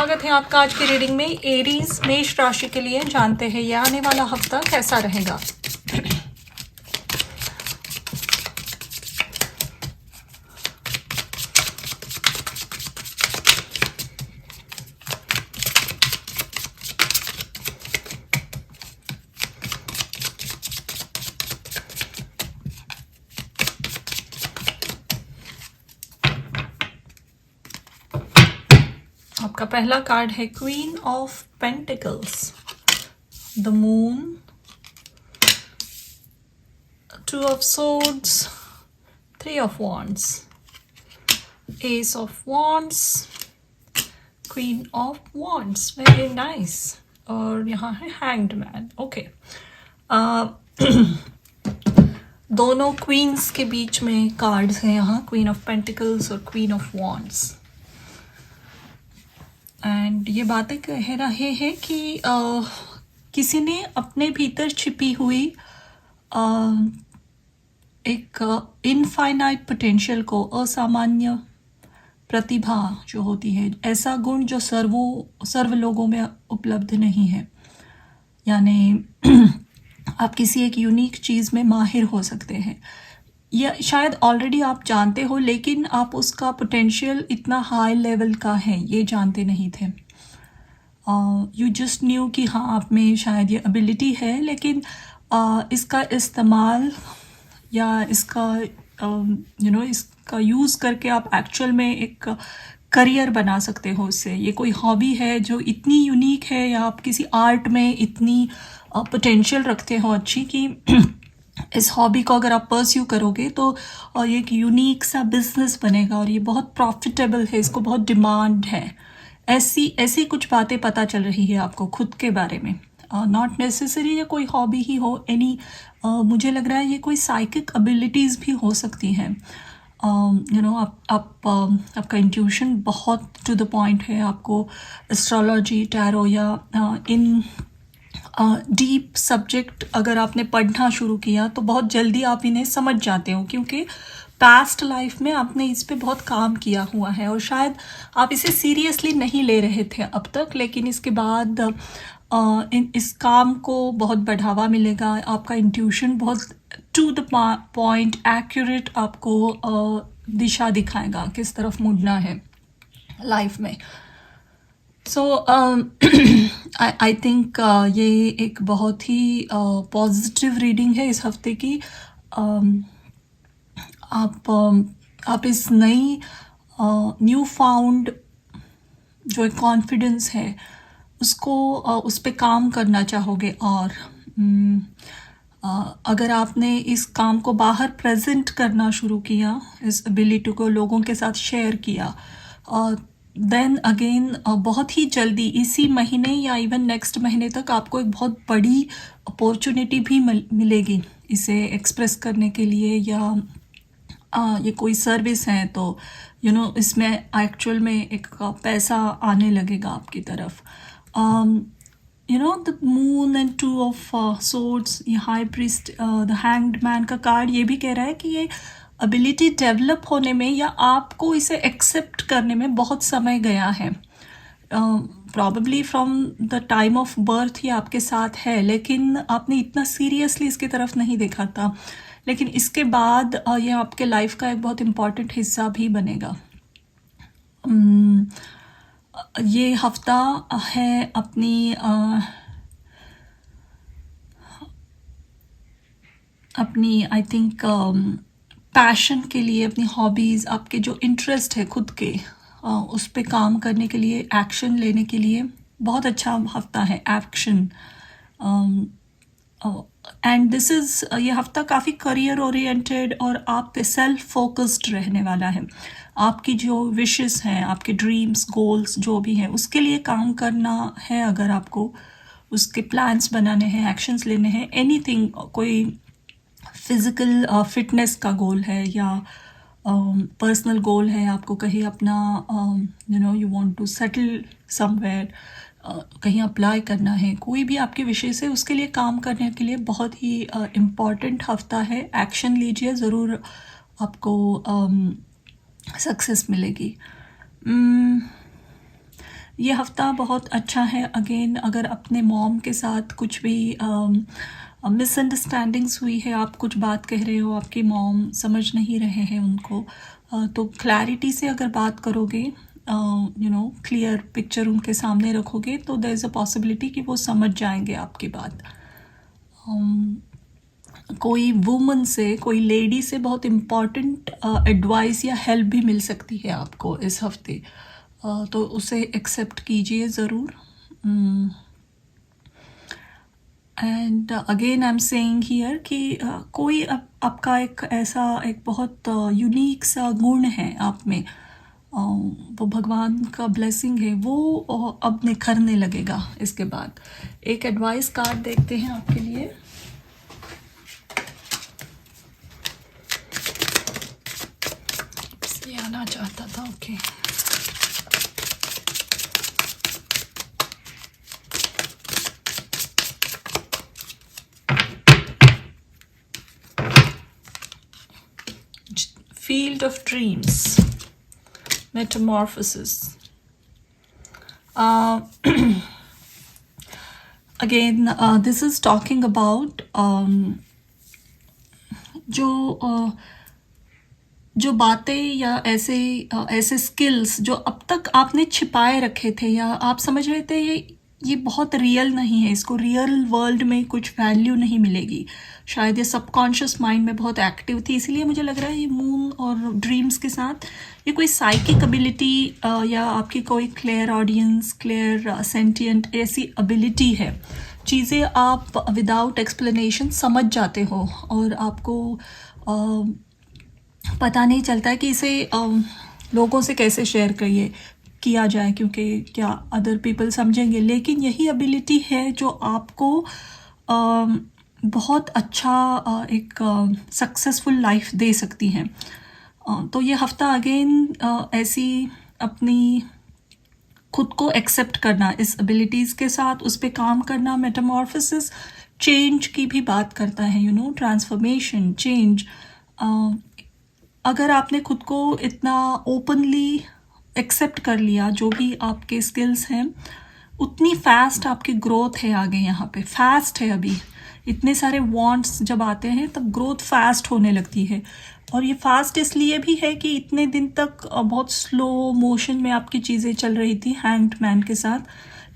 स्वागत है आपका आज की रीडिंग में। एरीज मेष राशि के लिए जानते हैं ये आने वाला हफ्ता कैसा रहेगा। आपका पहला कार्ड है queen of pentacles, the moon, to of swords, three of wands, ace of wands, queen of wands. Very nice. और यहाँ है हैंग्ड मैन। ओके, दोनों क्वींस के बीच में कार्ड्स हैं यहाँ, क्वीन ऑफ पेंटिकल्स और क्वीन ऑफ वॉन्ड्स। एंड ये बातें कह रहे हैं कि किसी ने अपने भीतर छिपी हुई एक इनफाइनाइट पोटेंशियल को, असामान्य प्रतिभा जो होती है, ऐसा गुण जो सर्व लोगों में उपलब्ध नहीं है, यानी आप किसी एक यूनिक चीज़ में माहिर हो सकते हैं, या शायद ऑलरेडी आप जानते हो लेकिन आप उसका पोटेंशियल इतना हाई लेवल का है ये जानते नहीं थे। यू जस्ट न्यू कि हाँ आप में शायद ये एबिलिटी है, लेकिन इसका इस्तेमाल या इसका इसका यूज़ करके आप एक्चुअल में एक करियर बना सकते हो उससे। ये कोई हॉबी है जो इतनी यूनिक है, या आप किसी आर्ट में इतनी पोटेंशियल रखते हो अच्छी कि इस हॉबी को अगर आप परस्यू करोगे तो ये एक यूनिक सा बिजनेस बनेगा और ये बहुत प्रॉफिटेबल है, इसको बहुत डिमांड है। ऐसी कुछ बातें पता चल रही है आपको खुद के बारे में। नॉट नेसेसरी ये कोई हॉबी ही हो, मुझे लग रहा है ये कोई साइकिक एबिलिटीज़ भी हो सकती हैं। आपका इंट्यूशन बहुत टू द पॉइंट है। आपको एस्ट्रोलॉजी, टैरो या इन डीप सब्जेक्ट अगर आपने पढ़ना शुरू किया तो बहुत जल्दी आप इन्हें समझ जाते हो, क्योंकि पास्ट लाइफ में आपने इस पे बहुत काम किया हुआ है और शायद आप इसे सीरियसली नहीं ले रहे थे अब तक, लेकिन इसके बाद इस काम को बहुत बढ़ावा मिलेगा। आपका इंट्यूशन बहुत टू द पॉइंट एक्यूरेट आपको दिशा दिखाएगा किस तरफ मुड़ना है लाइफ में। सो आई थिंक ये एक बहुत ही पॉजिटिव रीडिंग है इस हफ्ते की। आप इस नई न्यू फाउंड जो एक कॉन्फिडेंस है उसको उस पे काम करना चाहोगे, और अगर आपने इस काम को बाहर प्रेजेंट करना शुरू किया, इस एबिलिटी को लोगों के साथ शेयर किया, देन अगेन बहुत ही जल्दी इसी महीने या इवन नेक्स्ट महीने तक आपको एक बहुत बड़ी अपॉर्चुनिटी भी मिलेगी इसे एक्सप्रेस करने के लिए। या ये कोई सर्विस है तो इसमें एक्चुअल में एक पैसा आने लगेगा आपकी तरफ। The moon and two of swords, ये high priest, the hanged man का कार्ड ये भी कह रहा है कि ये एबिलिटी डेवलप होने में या आपको इसे एक्सेप्ट करने में बहुत समय गया है। Probably from the time of birth ये आपके साथ है, लेकिन आपने इतना सीरियसली इसकी तरफ नहीं देखा था, लेकिन इसके बाद ये आपके लाइफ का एक बहुत इम्पॉर्टेंट हिस्सा भी बनेगा। ये हफ्ता है अपनी आई थिंक पैशन के लिए, अपनी हॉबीज़, आपके जो इंटरेस्ट है खुद के उस पे काम करने के लिए, एक्शन लेने के लिए बहुत अच्छा हफ्ता है। एक्शन एंड दिस इज़, ये हफ्ता काफ़ी करियर ओरिएंटेड और आप पे सेल्फ फोकस्ड रहने वाला है। आपकी जो विशेस हैं, आपके ड्रीम्स, गोल्स जो भी हैं, उसके लिए काम करना है। अगर आपको उसके प्लान्स बनाने हैं, एक्शंस लेने हैं, एनीथिंग, कोई फिज़िकल फिटनेस का गोल है या पर्सनल गोल है, आपको कहीं अपना you want to settle somewhere, कहीं अप्लाई करना है, कोई भी आपके विषय से उसके लिए काम करने के लिए बहुत ही इम्पॉर्टेंट हफ्ता है। एक्शन लीजिए, ज़रूर आपको सक्सेस मिलेगी। ये हफ़्ता बहुत अच्छा है। अगेन अगर अपने मॉम के साथ कुछ भी मिसअंडरस्टैंडिंग्स हुई है, आप कुछ बात कह रहे हो, आपकी मॉम समझ नहीं रहे हैं उनको, तो क्लैरिटी से अगर बात करोगे, क्लियर पिक्चर उनके सामने रखोगे, तो देयर इज़ अ पॉसिबिलिटी कि वो समझ जाएंगे आपकी बात। कोई वुमन से, कोई लेडी से बहुत इम्पॉर्टेंट एडवाइस या हेल्प भी मिल सकती है आपको इस हफ्ते, तो उसे एक्सेप्ट कीजिए ज़रूर। And again I am saying here कि कोई आपका एक ऐसा एक बहुत यूनिक सा गुण है आप में, वो भगवान का ब्लेसिंग है, वो अब निखरने लगेगा इसके बाद। एक एडवाइस कार्ड देखते हैं आपके लिए। ये आना चाहता था, okay. Field of Dreams, Metamorphosis. Again, this is talking about जो बातें या ऐसे स्किल्स जो अब तक आपने छिपाए रखे थे, या आप समझ रहे थे ये बहुत रियल नहीं है, इसको रियल वर्ल्ड में कुछ वैल्यू नहीं मिलेगी, शायद ये सबकॉन्शियस माइंड में बहुत एक्टिव थी, इसीलिए मुझे लग रहा है ये मून और ड्रीम्स के साथ ये कोई साइकिक एबिलिटी या आपकी कोई क्लियर ऑडियंस, क्लियर सेंटिएंट ऐसी एबिलिटी है। चीज़ें आप विदाउट एक्सप्लेनेशन समझ जाते हो और आपको पता नहीं चलता है कि इसे लोगों से कैसे शेयर किया जाए, क्योंकि क्या अदर पीपल समझेंगे। लेकिन यही एबिलिटी है जो आपको बहुत अच्छा एक सक्सेसफुल लाइफ दे सकती है। तो ये हफ्ता अगेन ऐसी अपनी खुद को एक्सेप्ट करना, इस एबिलिटीज़ के साथ उस पर काम करना, मेटामॉर्फोसिस चेंज की भी बात करता है, ट्रांसफॉर्मेशन, चेंज। अगर आपने खुद को इतना ओपनली एक्सेप्ट कर लिया, जो भी आपके स्किल्स हैं, उतनी फास्ट आपकी ग्रोथ है आगे, यहाँ पे फास्ट है। अभी इतने सारे वांट्स जब आते हैं तब ग्रोथ फास्ट होने लगती है, और ये फास्ट इसलिए भी है कि इतने दिन तक बहुत स्लो मोशन में आपकी चीज़ें चल रही थी हैंडमैन के साथ,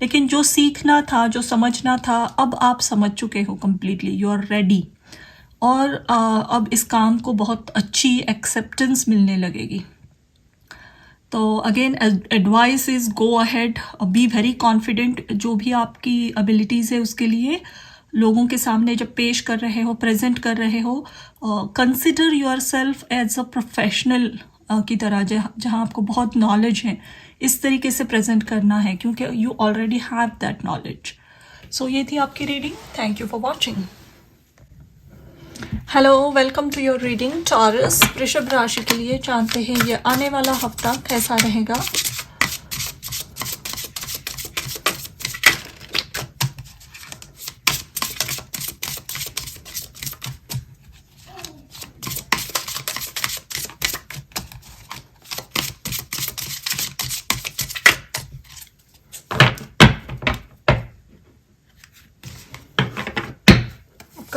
लेकिन जो सीखना था, जो समझना था, अब आप समझ चुके हो कम्प्लीटली, यू आर रेडी। और अब इस काम को बहुत अच्छी एक्सेप्टेंस मिलने लगेगी। तो again advice is go ahead, be very confident. जो भी आपकी एबिलिटीज़ है उसके लिए लोगों के सामने जब पेश कर रहे हो, प्रेजेंट कर रहे हो, consider yourself as a professional की तरह, जहाँ आपको बहुत नॉलेज है, इस तरीके से प्रेजेंट करना है, क्योंकि you already have that knowledge. So ये थी आपकी reading. Thank you for watching. Hello, welcome to your reading Taurus. वृषभ राशि के लिए जानते हैं ये आने वाला हफ्ता कैसा रहेगा।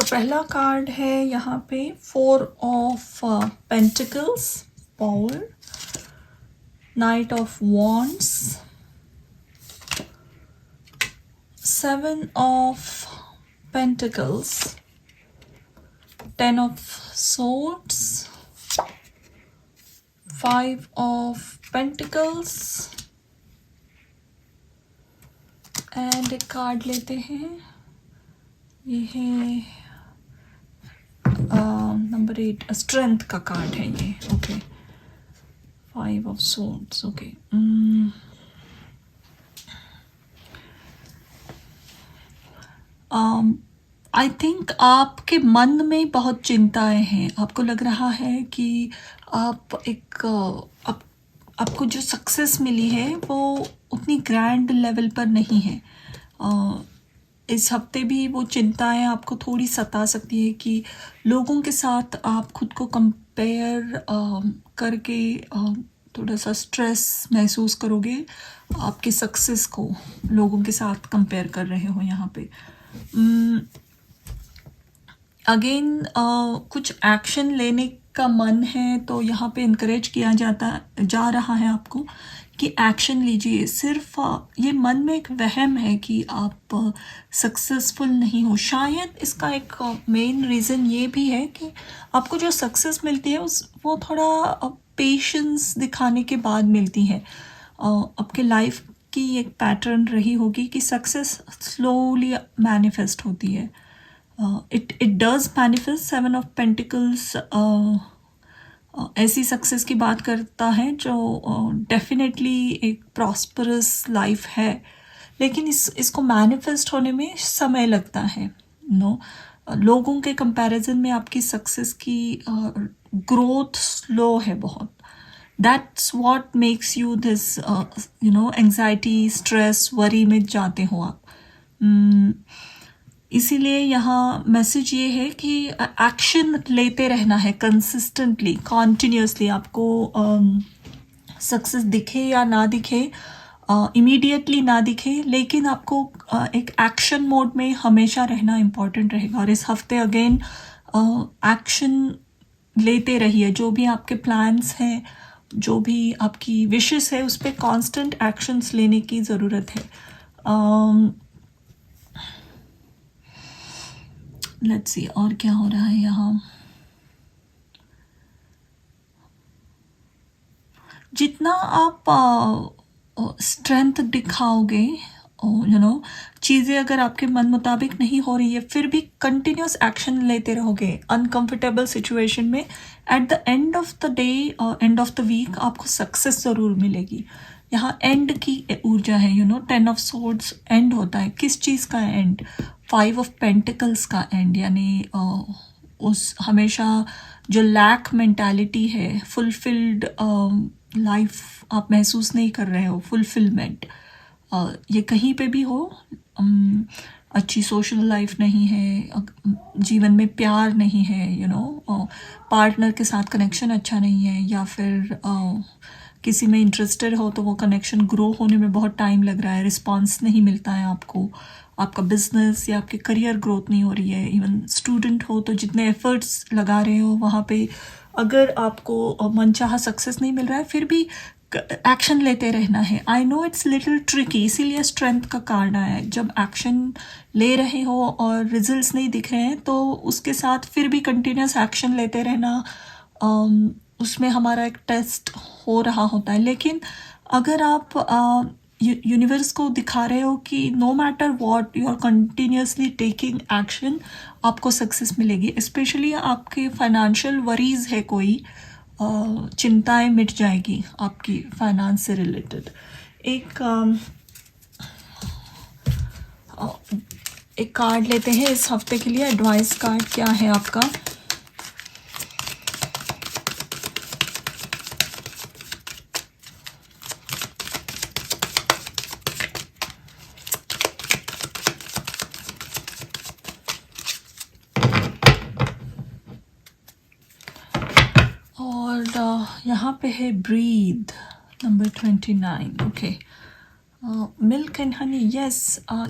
पहला कार्ड है यहाँ पे 4 of pentacles, power, night of wands, 7 of pentacles, 10 of swords, 5 of pentacles, and एक कार्ड लेते हैं, ये है नंबर 8, स्ट्रेंथ का कार्ड है ये। Okay, 5 of swords। Okay, I think आपके मन में बहुत चिंताएं हैं। आपको लग रहा है कि आपको जो सक्सेस मिली है वो उतनी ग्रैंड लेवल पर नहीं है। इस हफ्ते भी वो चिंताएं आपको थोड़ी सता सकती है कि लोगों के साथ आप खुद को कंपेयर करके थोड़ा सा स्ट्रेस महसूस करोगे आपकी सक्सेस को लोगों के साथ कंपेयर कर रहे हो यहाँ पे। अगेन कुछ एक्शन लेने का मन है तो यहाँ पे इनकरेज किया जा रहा है आपको कि एक्शन लीजिए। सिर्फ ये मन में एक वहम है कि आप सक्सेसफुल नहीं हो। शायद इसका एक मेन रीज़न ये भी है कि आपको जो सक्सेस मिलती है वो थोड़ा पेशेंस दिखाने के बाद मिलती है। आपके लाइफ की एक पैटर्न रही होगी कि सक्सेस स्लोली मैनिफेस्ट होती है। It does manifest. 7 of pentacles ऐसी सक्सेस की बात करता है जो डेफिनेटली एक प्रॉस्परस लाइफ है, लेकिन इसको मैनिफेस्ट होने में समय लगता है। लोगों के कंपैरिजन में आपकी सक्सेस की ग्रोथ स्लो है बहुत। That's what makes you this anxiety, stress, worry में जाते हो आप। इसीलिए यहाँ मैसेज ये है कि एक्शन लेते रहना है कंसिस्टेंटली, कॉन्टिन्यूसली। आपको सक्सेस दिखे या ना दिखे, इमीडिएटली ना दिखे, लेकिन आपको एक एक्शन मोड में हमेशा रहना इम्पॉर्टेंट रहेगा। और इस हफ्ते अगेन एक्शन लेते रहिए। जो भी आपके प्लान्स हैं, जो भी आपकी विशेस है, उस पर कॉन्स्टेंट एक्शंस लेने की ज़रूरत है। लेट्स सी और क्या हो रहा है यहाँ। जितना आप स्ट्रेंथ दिखाओगे, चीज़ें अगर आपके मन मुताबिक नहीं हो रही है, फिर भी कंटिन्यूस एक्शन लेते रहोगे अनकंफर्टेबल सिचुएशन में, at the end of the day, end of the week आपको सक्सेस ज़रूर मिलेगी। यहाँ एंड की ऊर्जा है। 10 ऑफ सोर्ड्स एंड होता है। किस चीज़ का एंड? 5 ऑफ पेंटिकल्स का एंड, यानी उस हमेशा जो लैक मेंटालिटी है, फुलफिल्ड लाइफ आप महसूस नहीं कर रहे हो, फुलफिलमेंट। ये कहीं पे भी हो, अच्छी सोशल लाइफ नहीं है, जीवन में प्यार नहीं है, पार्टनर के साथ कनेक्शन अच्छा नहीं है, या फिर किसी में इंटरेस्टेड हो तो वो कनेक्शन ग्रो होने में बहुत टाइम लग रहा है, रिस्पांस नहीं मिलता है आपको, आपका बिजनेस या आपकी करियर ग्रोथ नहीं हो रही है। इवन स्टूडेंट हो तो जितने एफर्ट्स लगा रहे हो वहाँ पे अगर आपको मनचाहा सक्सेस नहीं मिल रहा है, फिर भी एक्शन लेते रहना है। I know it's little tricky, इसीलिए स्ट्रेंथ का कार्ड आया है। जब एक्शन ले रहे हो और रिजल्ट्स नहीं दिख रहे हैं तो उसके साथ फिर भी कंटिन्यूस एक्शन लेते रहना, उसमें हमारा एक टेस्ट हो रहा होता है। लेकिन अगर आप यूनिवर्स को दिखा रहे हो कि no matter what you are continuously taking action, आपको सक्सेस मिलेगी। स्पेशली आपके फाइनेंशियल वरीज है कोई, चिंताएं मिट जाएगी आपकी फाइनेंस से रिलेटेड। एक कार्ड लेते हैं इस हफ्ते के लिए। एडवाइस कार्ड क्या है आपका? यहाँ पे है breathe, number 29। Okay, milk and honey, yes,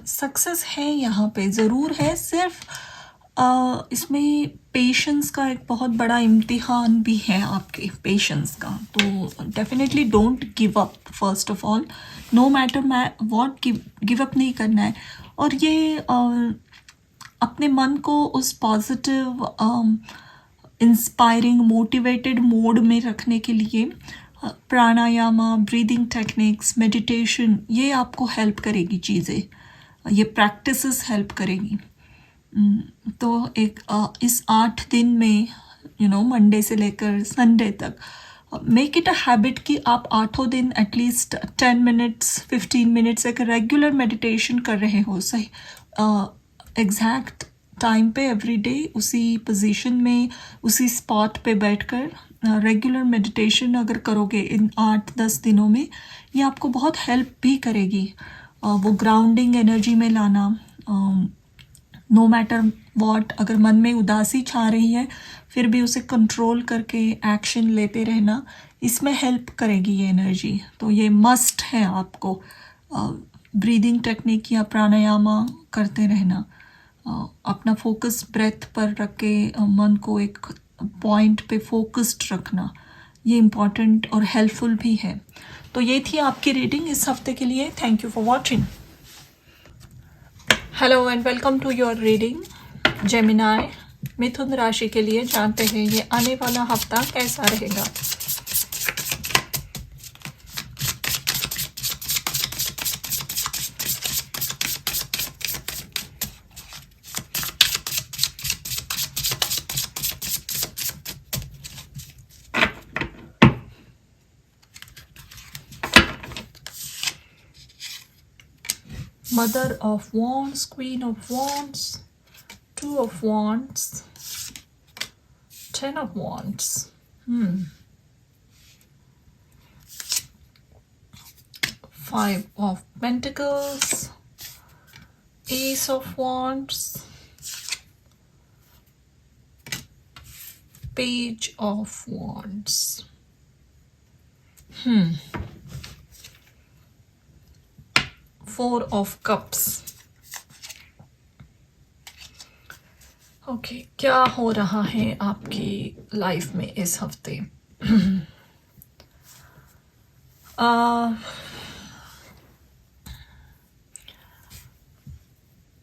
success है यहाँ पे, ज़रूर है। सिर्फ इसमें पेशेंस का एक बहुत बड़ा इम्तिहान भी है आपके, पेशेंस का। तो definitely don't give up, first of all, no matter what, give up नहीं करना है। और ये अपने मन को उस पॉजिटिव, इंस्पायरिंग, मोटिवेटेड मोड में रखने के लिए प्राणायामा, ब्रीदिंग टेक्निक्स, मेडिटेशन, ये आपको हेल्प करेगी चीज़ें, ये प्रैक्टिसेस हेल्प करेगी। तो इस 8 दिन में मंडे से लेकर संडे तक मेक इट अ हैबिट कि आप 8 दिन एटलीस्ट 10 मिनट्स 15 मिनट्स एक रेगुलर मेडिटेशन कर रहे हो। सही एग्जैक्ट टाइम पे एवरी डे उसी पोजीशन में, उसी स्पॉट पे बैठकर रेगुलर मेडिटेशन अगर करोगे इन 8-10 दिनों में, ये आपको बहुत हेल्प भी करेगी वो ग्राउंडिंग एनर्जी में लाना। नो मैटर वॉट अगर मन में उदासी छा रही है फिर भी उसे कंट्रोल करके एक्शन लेते रहना, इसमें हेल्प करेगी ये एनर्जी। तो ये मस्ट है आपको ब्रीदिंग टेक्निक या प्राणायाम करते रहना, अपना फोकस ब्रेथ पर रख के मन को एक पॉइंट पे फोकस्ड रखना, ये इम्पॉर्टेंट और हेल्पफुल भी है। तो ये थी आपकी रीडिंग इस हफ्ते के लिए। Thank you for watching. Hello and welcome to your reading Gemini, मिथुन राशि के लिए। जानते हैं ये आने वाला हफ्ता कैसा रहेगा। Mother of Wands, Queen of Wands, Two of Wands, Ten of Wands, Five of Pentacles, Ace of Wands, Page of Wands. Four of Cups. Okay, क्या हो रहा है आपकी लाइफ में इस हफ्ते?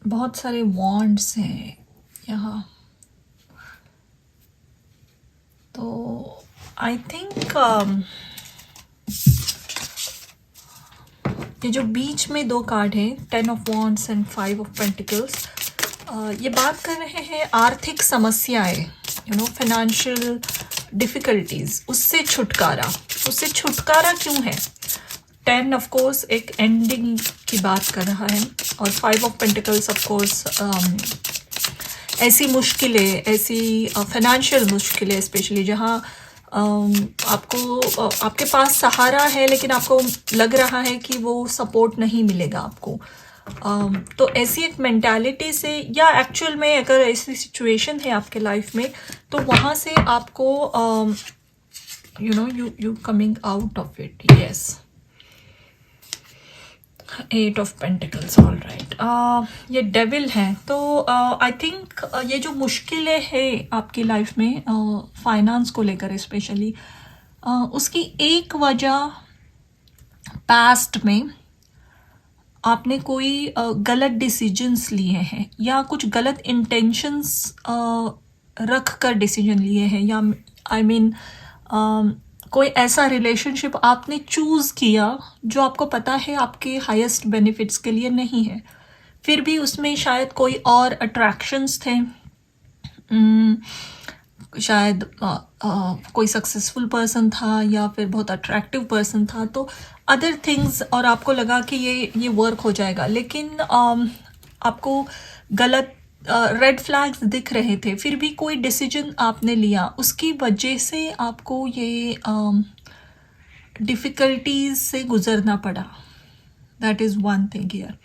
बहुत सारे वॉन्ड्स हैं यहाँ, तो आई थिंक ये जो बीच में दो कार्ड हैं, 10 of wands and 5 of pentacles, ये बात कर रहे हैं आर्थिक समस्याएं, फाइनेंशियल डिफ़िकल्टीज, उससे छुटकारा। उससे छुटकारा क्यों है? 10 ऑफ कोर्स एक एंडिंग की बात कर रहा है, और 5 ऑफ पेंटिकल्स ऑफ कोर्स ऐसी मुश्किलें, ऐसी फाइनेंशियल मुश्किलें स्पेशली जहाँ आपको आपके पास सहारा है लेकिन आपको लग रहा है कि वो सपोर्ट नहीं मिलेगा आपको। तो ऐसी एक मेंटालिटी से, या एक्चुअल में अगर ऐसी सिचुएशन है आपके लाइफ में, तो वहाँ से आपको you coming out of it. Yes, 8 of pentacles, all right. ये डेविल है, तो आई थिंक ये जो मुश्किलें हैं आपकी लाइफ में फाइनेंस को लेकर स्पेशली, उसकी एक वजह पास्ट में आपने कोई गलत डिसीजंस लिए हैं, या कुछ गलत इंटेंशंस रख कर डिसीजन लिए हैं, या आई मीन कोई ऐसा रिलेशनशिप आपने चूज़ किया जो आपको पता है आपके हाईएस्ट बेनिफिट्स के लिए नहीं है, फिर भी उसमें शायद कोई और अट्रैक्शंस थे, शायद कोई सक्सेसफुल पर्सन था या फिर बहुत अट्रैक्टिव पर्सन था, तो अदर थिंग्स, और आपको लगा कि ये वर्क हो जाएगा, लेकिन आपको गलत रेड फ्लैग्स दिख रहे थे, फिर भी कोई डिसीजन आपने लिया, उसकी वजह से आपको ये डिफ़िकल्टीज से गुजरना पड़ा। That is one thing here.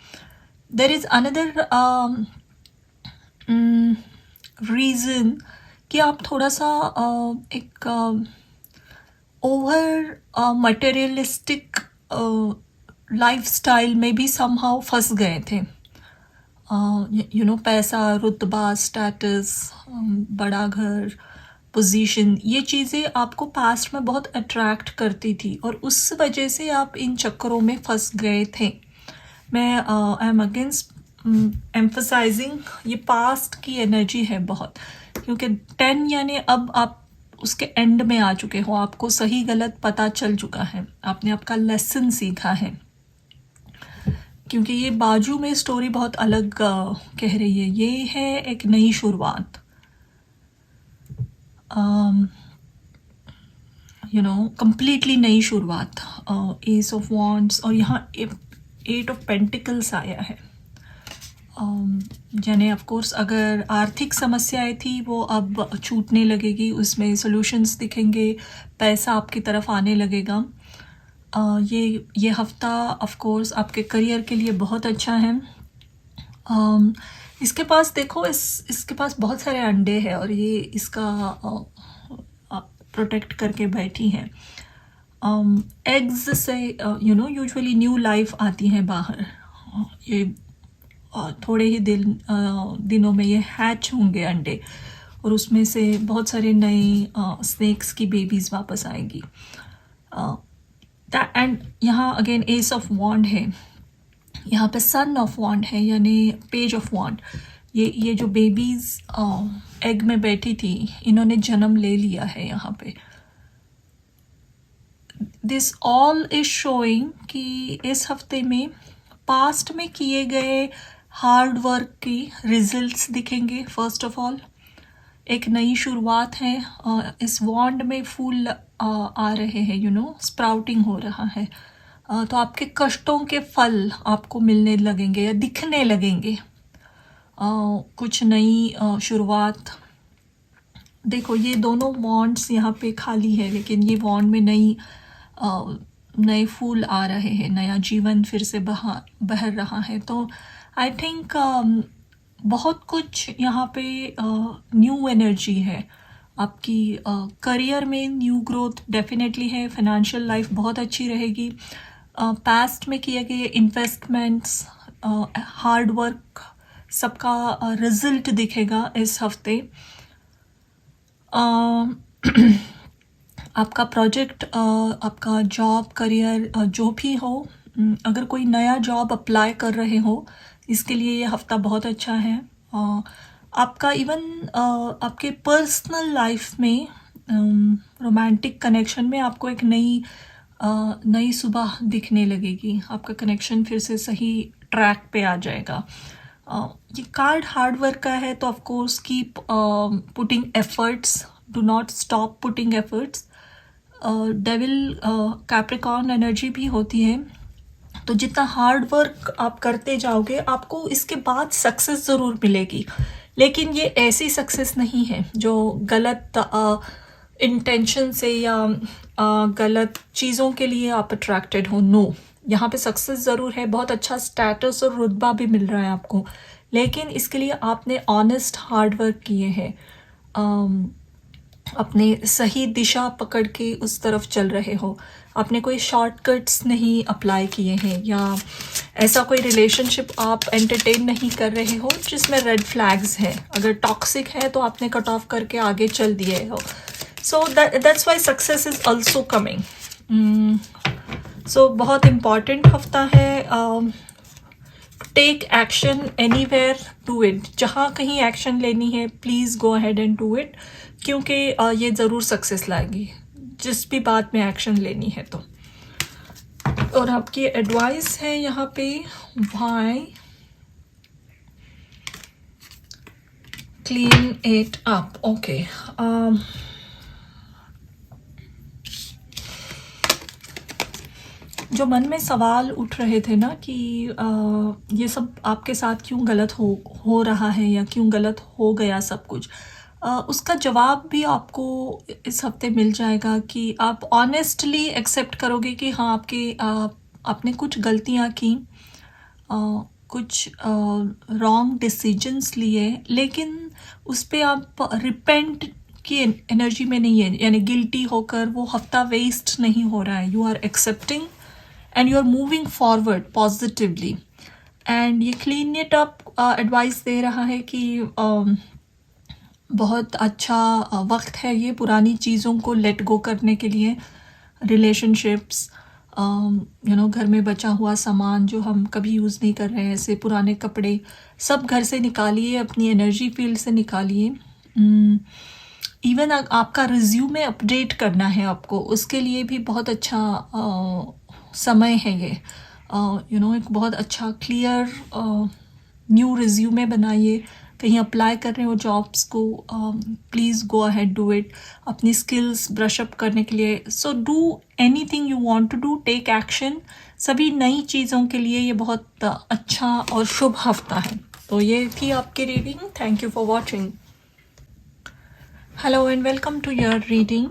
There is another reason कि आप थोड़ा सा एक ओवर मटेरियलिस्टिक लाइफस्टाइल में भी समहाउ फंस गए थे। पैसा, रुतबा, स्टेटस, बड़ा घर, पोजीशन, ये चीज़ें आपको पास्ट में बहुत अट्रैक्ट करती थी, और उस वजह से आप इन चक्करों में फंस गए थे। मैं आई एम अगेंस्ट एम्फसाइजिंग, ये पास्ट की एनर्जी है बहुत, क्योंकि 10 यानी अब आप उसके एंड में आ चुके हो, आपको सही गलत पता चल चुका है, आपने आपका लेसन सीखा है। क्योंकि ये बाजू में स्टोरी बहुत अलग कह रही है, ये है एक नई शुरुआत, कंप्लीटली नई शुरुआत। एस ऑफ वॉन्ड्स और यहाँ 8 ऑफ पेंटिकल्स आया है, यानी ऑफ कोर्स अगर आर्थिक समस्याएं थी वो अब छूटने लगेगी, उसमें सॉल्यूशंस दिखेंगे, पैसा आपकी तरफ आने लगेगा। ये हफ्ता ऑफ कोर्स आपके करियर के लिए बहुत अच्छा है। इसके पास देखो, इसके पास बहुत सारे अंडे हैं और ये इसका प्रोटेक्ट करके बैठी है। एग्स से यूजुअली न्यू लाइफ आती है बाहर। ये थोड़े ही दिनों में ये हैच होंगे अंडे, और उसमें से बहुत सारे नए स्नेक्स की बेबीज वापस आएगी। एंड यहाँ अगेन एस ऑफ वॉन्ड है, यहाँ पे सन ऑफ वॉन्ड है, यानी पेज ऑफ वॉन्ड। ये जो बेबीज एग में बैठी थी, इन्होंने जन्म ले लिया है यहाँ पे। दिस ऑल इज शोइंग कि इस हफ्ते में पास्ट में किए गए हार्ड वर्क की रिजल्ट्स दिखेंगे। फर्स्ट ऑफ ऑल एक नई शुरुआत है। इस वॉन्ड में फूल आ रहे हैं, स्प्राउटिंग हो रहा है। तो आपके कष्टों के फल आपको मिलने लगेंगे या दिखने लगेंगे। कुछ नई शुरुआत। देखो ये दोनों वॉन्ड्स यहाँ पे खाली है, लेकिन ये वॉन्ड में नए फूल आ रहे हैं, नया जीवन फिर से बह रहा है। तो आई थिंक बहुत कुछ यहाँ पे न्यू एनर्जी है। आपकी करियर में न्यू ग्रोथ डेफिनेटली है। फाइनेंशियल लाइफ बहुत अच्छी रहेगी। पास्ट में किए गए इन्वेस्टमेंट्स, हार्ड वर्क, सबका रिजल्ट दिखेगा इस हफ्ते। आपका प्रोजेक्ट, आपका जॉब, करियर जो भी हो, अगर कोई नया जॉब अप्लाई कर रहे हो, इसके लिए ये हफ्ता बहुत अच्छा है। आपका इवन आपके पर्सनल लाइफ में रोमांटिक कनेक्शन में आपको एक नई सुबह दिखने लगेगी। आपका कनेक्शन फिर से सही ट्रैक पे आ जाएगा। ये कार्ड हार्ड वर्क का है, तो of course keep putting efforts, do not stop putting efforts. Devil Capricorn energy भी होती है, तो जितना हार्ड वर्क आप करते जाओगे आपको इसके बाद सक्सेस ज़रूर मिलेगी। लेकिन ये ऐसी सक्सेस नहीं है जो गलत इंटेंशन से या गलत चीज़ों के लिए आप अट्रैक्टेड हो। नो, यहाँ पे सक्सेस ज़रूर है, बहुत अच्छा स्टेटस और रुतबा भी मिल रहा है आपको, लेकिन इसके लिए आपने ऑनेस्ट हार्ड वर्क किए हैं। अपने सही दिशा पकड़ के उस तरफ चल रहे हो। आपने कोई शॉर्टकट्स नहीं अप्लाई किए हैं, या ऐसा कोई रिलेशनशिप आप एंटरटेन नहीं कर रहे हो जिसमें रेड फ्लैग्स हैं। अगर टॉक्सिक है तो आपने कट ऑफ करके आगे चल दिए हो। So that's why success is also coming. So बहुत इम्पॉर्टेंट हफ्ता है। Take action anywhere, do it. जहाँ कहीं एक्शन लेनी है please go ahead and do it, क्योंकि ये ज़रूर सक्सेस लाएगी जिस भी बात में एक्शन लेनी है तो। और आपकी एडवाइस है यहाँ पे, why clean it up. Okay, जो मन में सवाल उठ रहे थे ना कि ये सब आपके साथ क्यों गलत हो रहा है या क्यों गलत हो गया सब कुछ, उसका जवाब भी आपको इस हफ्ते मिल जाएगा कि आप ऑनेस्टली एक्सेप्ट करोगे कि हाँ आपने कुछ गलतियाँ की, कुछ रॉन्ग डिसीजंस लिए, लेकिन उस पर आप रिपेंट की एनर्जी में नहीं है, यानी गिल्टी होकर वो हफ्ता वेस्ट नहीं हो रहा है। You are accepting and you are moving forward positively. And ये क्लीन इट अप एडवाइस दे रहा है कि बहुत अच्छा वक्त है ये पुरानी चीज़ों को लेट गो करने के लिए। रिलेशनशिप्स, घर में बचा हुआ सामान जो हम कभी यूज़ नहीं कर रहे हैं, ऐसे पुराने कपड़े सब घर से निकालिए, अपनी एनर्जी फील्ड से निकालिए। इवन आपका रिज्यूमे अपडेट करना है आपको, उसके लिए भी बहुत अच्छा समय है ये। एक बहुत अच्छा क्लियर न्यू रिज्यूमे बनाइए। कहीं अप्लाई कर रहे हो जॉब्स को, please go ahead, do it. अपनी स्किल्स ब्रश अप करने के लिए, so do anything you want to do, take action. सभी नई चीज़ों के लिए ये बहुत अच्छा और शुभ हफ्ता है। तो ये थी आपकी reading. Thank you for watching. Hello and welcome to your reading.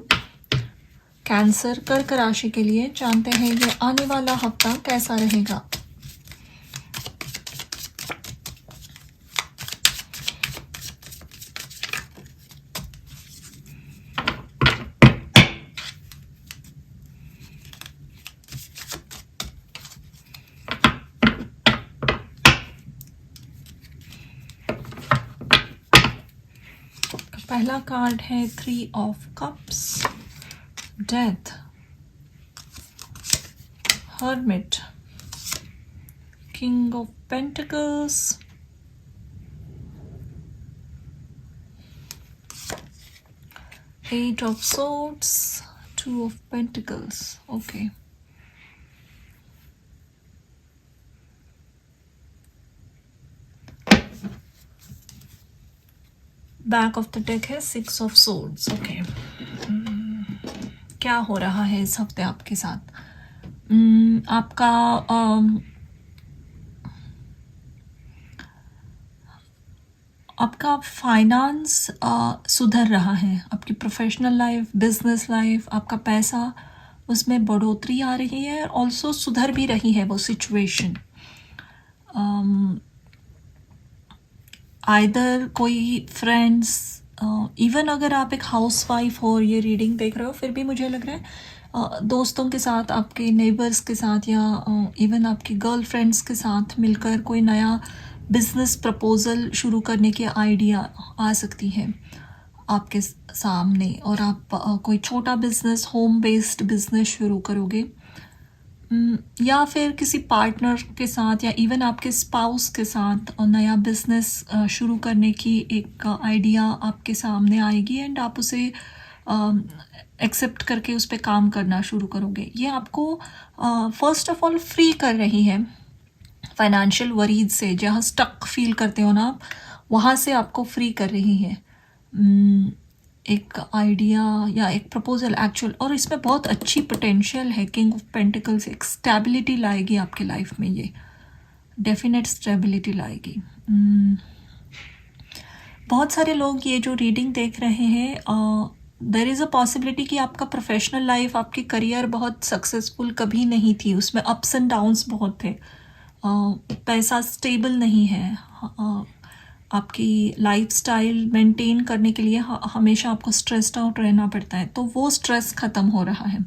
Cancer कर्क राशि के लिए जानते हैं ये आने वाला हफ्ता कैसा रहेगा। पहला कार्ड है 3 of cups, death, hermit, king of pentacles, eight of swords, 2 of pentacles. Okay, back of the deck है 6 ऑफ सोर्ड्स. ओके, क्या हो रहा है इस हफ्ते आपके साथ? आपका आपका फाइनेंस सुधर रहा है. आपकी प्रोफेशनल लाइफ, बिजनेस लाइफ, आपका पैसा, उसमें बढ़ोतरी आ रही है. ऑल्सो सुधर भी रही है वो सिचुएशन. आइदर कोई फ्रेंड्स, इवन अगर आप एक हाउस वाइफ हो, ये रीडिंग देख रहे हो, फिर भी मुझे लग रहा है दोस्तों के साथ, आपके नेबर्स के साथ, या इवन आपकी गर्लफ्रेंड्स के साथ मिलकर कोई नया बिजनेस प्रपोजल शुरू करने की आइडिया आ सकती है आपके सामने, और आप कोई छोटा बिजनेस, होम बेस्ड बिजनेस शुरू करोगे, या फिर किसी पार्टनर के साथ, या इवन आपके स्पाउस के साथ नया बिजनेस शुरू करने की एक आइडिया आपके सामने आएगी, एंड आप उसे एक्सेप्ट करके उस पर काम करना शुरू करोगे. ये आपको फर्स्ट ऑफ ऑल फ्री कर रही है फाइनेंशियल वरीज से. जहाँ स्टक फील करते हो ना आप, वहाँ से आपको फ्री कर रही है. एक आइडिया या एक प्रपोजल एक्चुअल, और इसमें बहुत अच्छी पोटेंशियल है. किंग ऑफ पेंटिकल्स एक स्टेबिलिटी लाएगी आपके लाइफ में. ये डेफिनेट स्टेबिलिटी लाएगी. बहुत सारे लोग ये जो रीडिंग देख रहे हैं, देर इज़ अ पॉसिबिलिटी कि आपका प्रोफेशनल लाइफ, आपकी करियर बहुत सक्सेसफुल कभी नहीं थी. उसमें अप्स एंड डाउन्स बहुत थे. पैसा स्टेबल नहीं है. आपकी लाइफस्टाइल मेंटेन करने के लिए हमेशा आपको स्ट्रेस्ड आउट रहना पड़ता है. तो वो स्ट्रेस ख़त्म हो रहा है.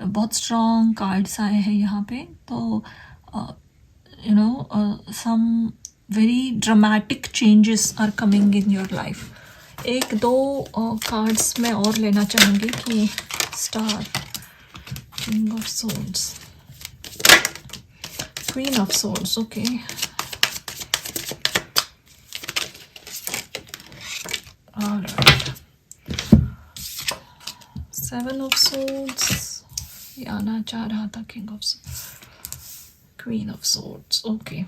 बहुत स्ट्रॉन्ग कार्ड्स आए हैं यहाँ पे. तो some very dramatic changes are coming in your life. एक दो कार्ड्स मैं और लेना चाहूँगी कि star, king of swords, queen of swords. Okay, alright, 7 of swords. ये आना चाह रहा था king of swords, queen of swords. Okay,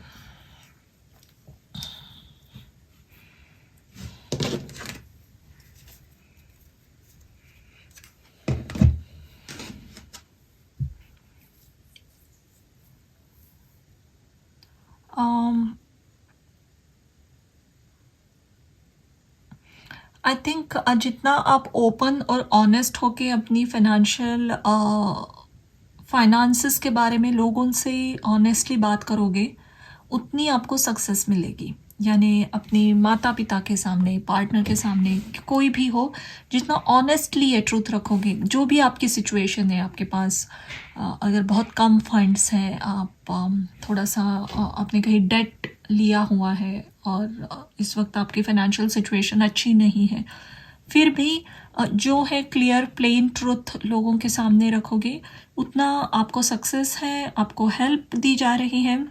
I think जितना आप ओपन और ऑनेस्ट होके अपनी फाइनेंसेस के बारे में लोगों से ऑनेस्टली बात करोगे, उतनी आपको सक्सेस मिलेगी. यानी अपने माता पिता के सामने, पार्टनर के सामने, कोई भी हो, जितना ऑनेस्टली ये ट्रूथ रखोगे, जो भी आपकी सिचुएशन है, आपके पास अगर बहुत कम फंड्स हैं, आप थोड़ा सा आपने कहीं डेट लिया हुआ है, और इस वक्त आपकी फाइनेंशियल सिचुएशन अच्छी नहीं है, फिर भी जो है क्लियर प्लेन ट्रुथ लोगों के सामने रखोगे, उतना आपको सक्सेस है, आपको हेल्प दी जा रही है.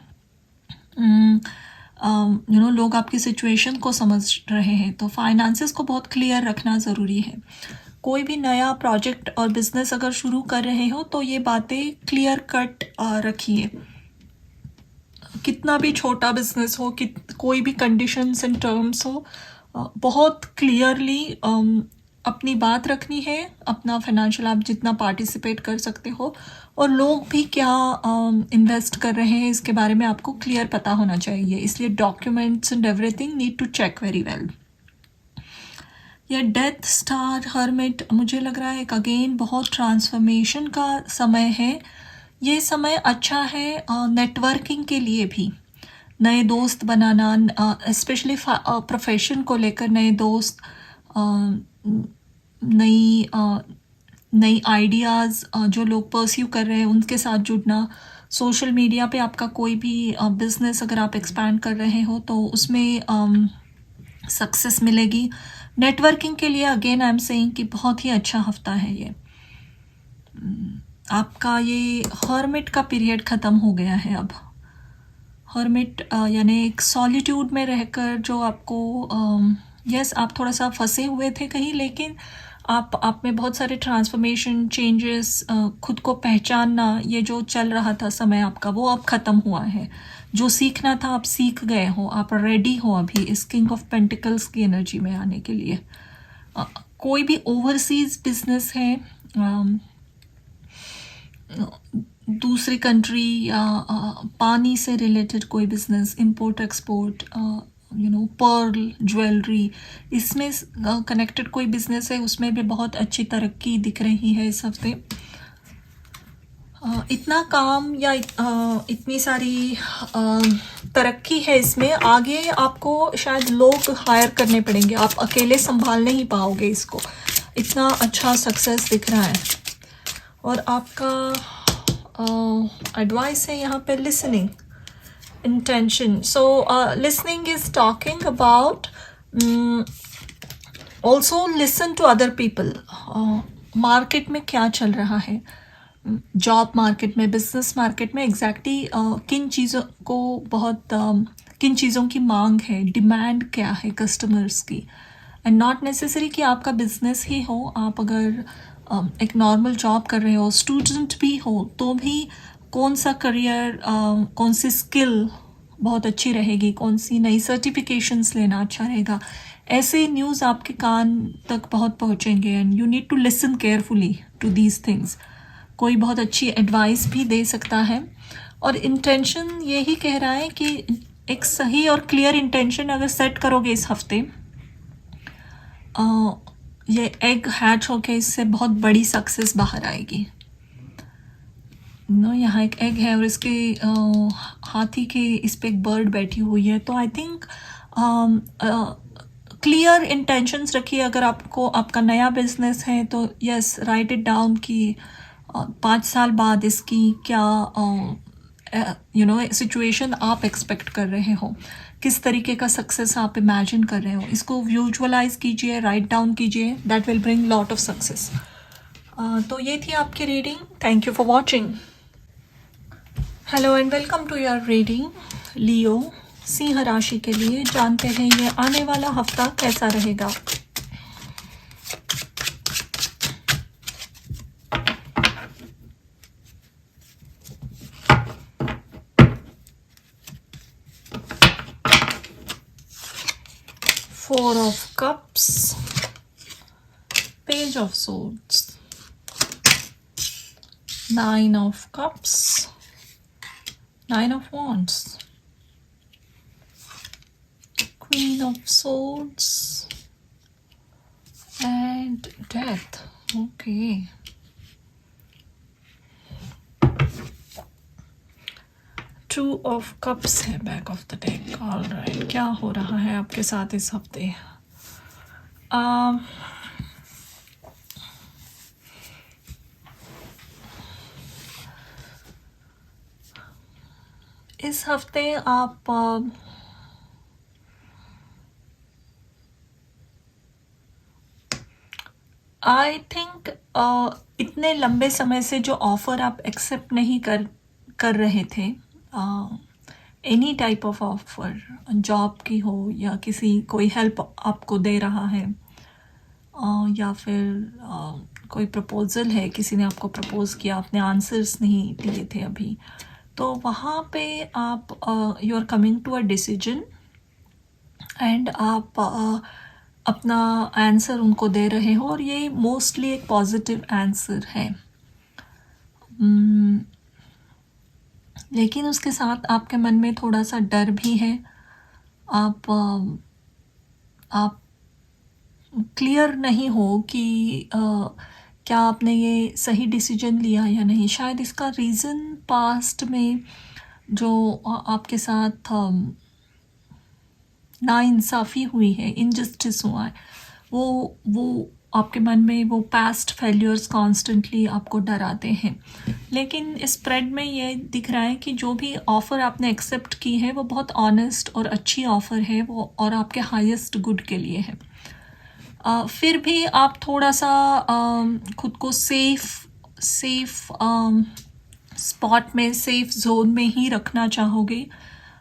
लोग आपकी सिचुएशन को समझ रहे हैं. तो फाइनेंसेस को बहुत क्लियर रखना ज़रूरी है. कोई भी नया प्रोजेक्ट और बिजनेस अगर शुरू कर रहे हो, तो ये बातें क्लियर कट रखिए. कितना भी छोटा बिजनेस हो, कोई भी कंडीशंस एंड टर्म्स हो, बहुत क्लियरली अपनी बात रखनी है. अपना फाइनेंशियल आप जितना पार्टिसिपेट कर सकते हो, और लोग भी क्या इन्वेस्ट कर रहे हैं, इसके बारे में आपको क्लियर पता होना चाहिए. इसलिए documents and everything need to check very well. यह डेथ, स्टार, हर्मिट, मुझे लग रहा है एक अगेन बहुत ट्रांसफॉर्मेशन का समय है. ये समय अच्छा है नेटवर्किंग के लिए भी. नए दोस्त बनाना, स्पेशली प्रोफेशन को लेकर नए दोस्त, नई आइडियाज़ जो लोग परस्यू कर रहे हैं, उनके साथ जुड़ना. सोशल मीडिया पे आपका कोई भी बिजनेस अगर आप एक्सपैंड कर रहे हो, तो उसमें सक्सेस मिलेगी. नेटवर्किंग के लिए अगेन आई एम सेइंग कि बहुत ही अच्छा हफ्ता है ये। आपका ये हर्मिट का पीरियड ख़त्म हो गया है अब। हर्मिट यानी एक सॉलिट्यूड में रहकर जो आपको यस आप थोड़ा सा फंसे हुए थे कहीं, लेकिन आप में बहुत सारे ट्रांसफॉर्मेशन चेंजेस, खुद को पहचानना, ये जो चल रहा था समय आपका वो अब ख़त्म हुआ है। जो सीखना था आप सीख गए हो, आप रेडी हो अभी इस किंग ऑफ पेंटिकल्स की एनर्जी में आने के लिए। कोई भी ओवरसीज बिजनेस है, दूसरी कंट्री या पानी से रिलेटेड कोई business, import export, pearl jewellery, इसमें कनेक्टेड कोई बिजनेस है, उसमें भी बहुत अच्छी तरक्की दिख रही है इस हफ्ते। इतना काम या इतनी सारी तरक्की है इसमें, आगे आपको शायद लोग हायर करने पड़ेंगे, आप अकेले संभाल नहीं पाओगे इसको, इतना अच्छा सक्सेस दिख रहा है। और आपका एडवाइस है यहाँ पे listening, intention. So listening is talking about also listen to other people. Market में क्या चल रहा है, जॉब मार्केट में, बिजनेस मार्केट में एग्जैक्टली किन चीज़ों को बहुत किन चीज़ों की मांग है, डिमांड क्या है कस्टमर्स की। एंड नॉट नेसेसरी कि आपका बिजनेस ही हो, आप अगर एक नॉर्मल जॉब कर रहे हो, स्टूडेंट भी हो, तो भी कौन सा करियर, कौन सी स्किल बहुत अच्छी रहेगी, कौन सी नई सर्टिफिकेशंस लेना अच्छा रहेगा, ऐसे न्यूज़ आपके कान तक बहुत पहुँचेंगे। And you need to listen carefully to these things. कोई बहुत अच्छी एडवाइस भी दे सकता है। और इंटेंशन यही कह रहा है कि एक सही और क्लियर इंटेंशन अगर सेट करोगे इस हफ्ते, ये एग हैच होके इससे बहुत बड़ी सक्सेस बाहर आएगी। यहाँ एक एग है और इसके हाथी के इस पे एक बर्ड बैठी हुई है, तो आई थिंक क्लियर इंटेंशंस रखिए। अगर आपको आपका नया बिजनेस है तो यस, राइट इट डाउन कि 5 साल बाद इसकी क्या सिचुएशन आप एक्सपेक्ट कर रहे हो, किस तरीके का सक्सेस आप इमेजिन कर रहे हो, इसको विजुअलाइज कीजिए, राइट डाउन कीजिए, that will bring lot of success. तो ये थी आपकी reading. Thank you for watching. Hello and welcome to your reading Leo, सिंह राशि के लिए। जानते हैं ये आने वाला हफ्ता कैसा रहेगा। Four of Cups, Page of Swords, Nine of Cups, Nine of Wands, Queen of Swords, and Death. Okay. Two of Cups है back of the deck. Alright, क्या हो रहा है आपके साथ इस हफ्ते? इस हफ्ते आप आई थिंक इतने लंबे समय से जो ऑफ़र आप एक्सेप्ट नहीं कर रहे थे, any type of offer, job की हो या किसी कोई हेल्प आपको दे रहा है, या फिर कोई प्रपोज़ल है, किसी ने आपको प्रपोज़ किया, आपने आंसर्स नहीं दिए थे अभी, तो वहाँ पे आप you are coming to a decision and आप अपना आंसर उनको दे रहे हो, और ये मोस्टली एक पॉजिटिव आंसर है। लेकिन उसके साथ आपके मन में थोड़ा सा डर भी है। आप क्लियर नहीं हो कि क्या आपने ये सही डिसीजन लिया या नहीं। शायद इसका रीज़न पास्ट में जो आपके साथ नाइंसाफ़ी हुई है, इनजस्टिस हुआ है, वो आपके मन में वो पास्ट फेल्यूर्स कॉन्स्टेंटली आपको डराते हैं। लेकिन इस स्प्रेड में ये दिख रहा है कि जो भी ऑफ़र आपने एक्सेप्ट की है वो बहुत ऑनेस्ट और अच्छी ऑफ़र है वो, और आपके हाईएस्ट गुड के लिए है। फिर भी आप थोड़ा सा खुद को सेफ स्पॉट में, सेफ जोन में ही रखना चाहोगे।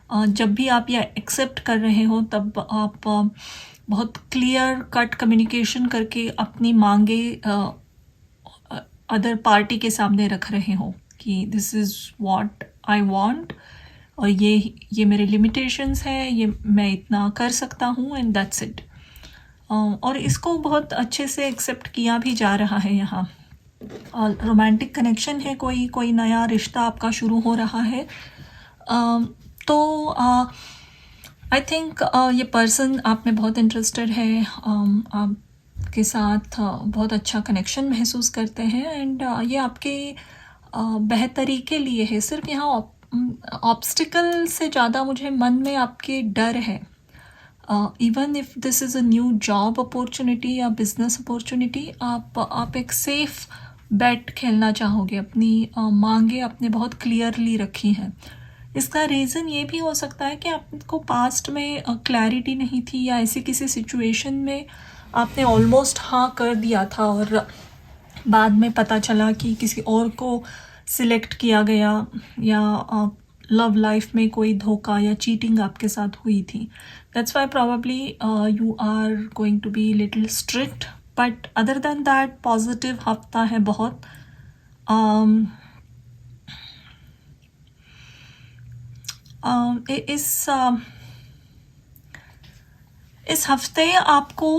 जब भी आप यह एक्सेप्ट कर रहे हो तब आप बहुत क्लियर कट कम्युनिकेशन करके अपनी मांगे अदर पार्टी के सामने रख रहे हो कि this is what I want, और ये मेरे लिमिटेशंस है, ये मैं इतना कर सकता हूँ, एंड दैट्स इट। और इसको बहुत अच्छे से एक्सेप्ट किया भी जा रहा है यहाँ। रोमांटिक कनेक्शन है, कोई नया रिश्ता आपका शुरू हो रहा है, तो आई थिंक ये पर्सन आप में बहुत इंटरेस्टेड है, आपके साथ बहुत अच्छा कनेक्शन महसूस करते हैं, एंड ये आपके बेहतरी के लिए है। सिर्फ यहाँ ऑब्स्टिकल से ज़्यादा मुझे मन में आपके डर है। Even if this is a new job opportunity या बिजनेस अपॉर्चुनिटी, आप एक सेफ बेट खेलना चाहोगे। अपनी मांगे आपने बहुत क्लियरली रखी हैं। इसका रीज़न ये भी हो सकता है कि आपको पास्ट में क्लैरिटी नहीं थी, या ऐसी किसी सिचुएशन में आपने ऑलमोस्ट हाँ कर दिया था और बाद में पता चला कि किसी और को सिलेक्ट किया गया, या लव लाइफ में कोई धोखा या चीटिंग आपके साथ हुई थी। That's why probably you are going to be little strict, but other than that positive हफ्ता है बहुत। इस हफ्ते आपको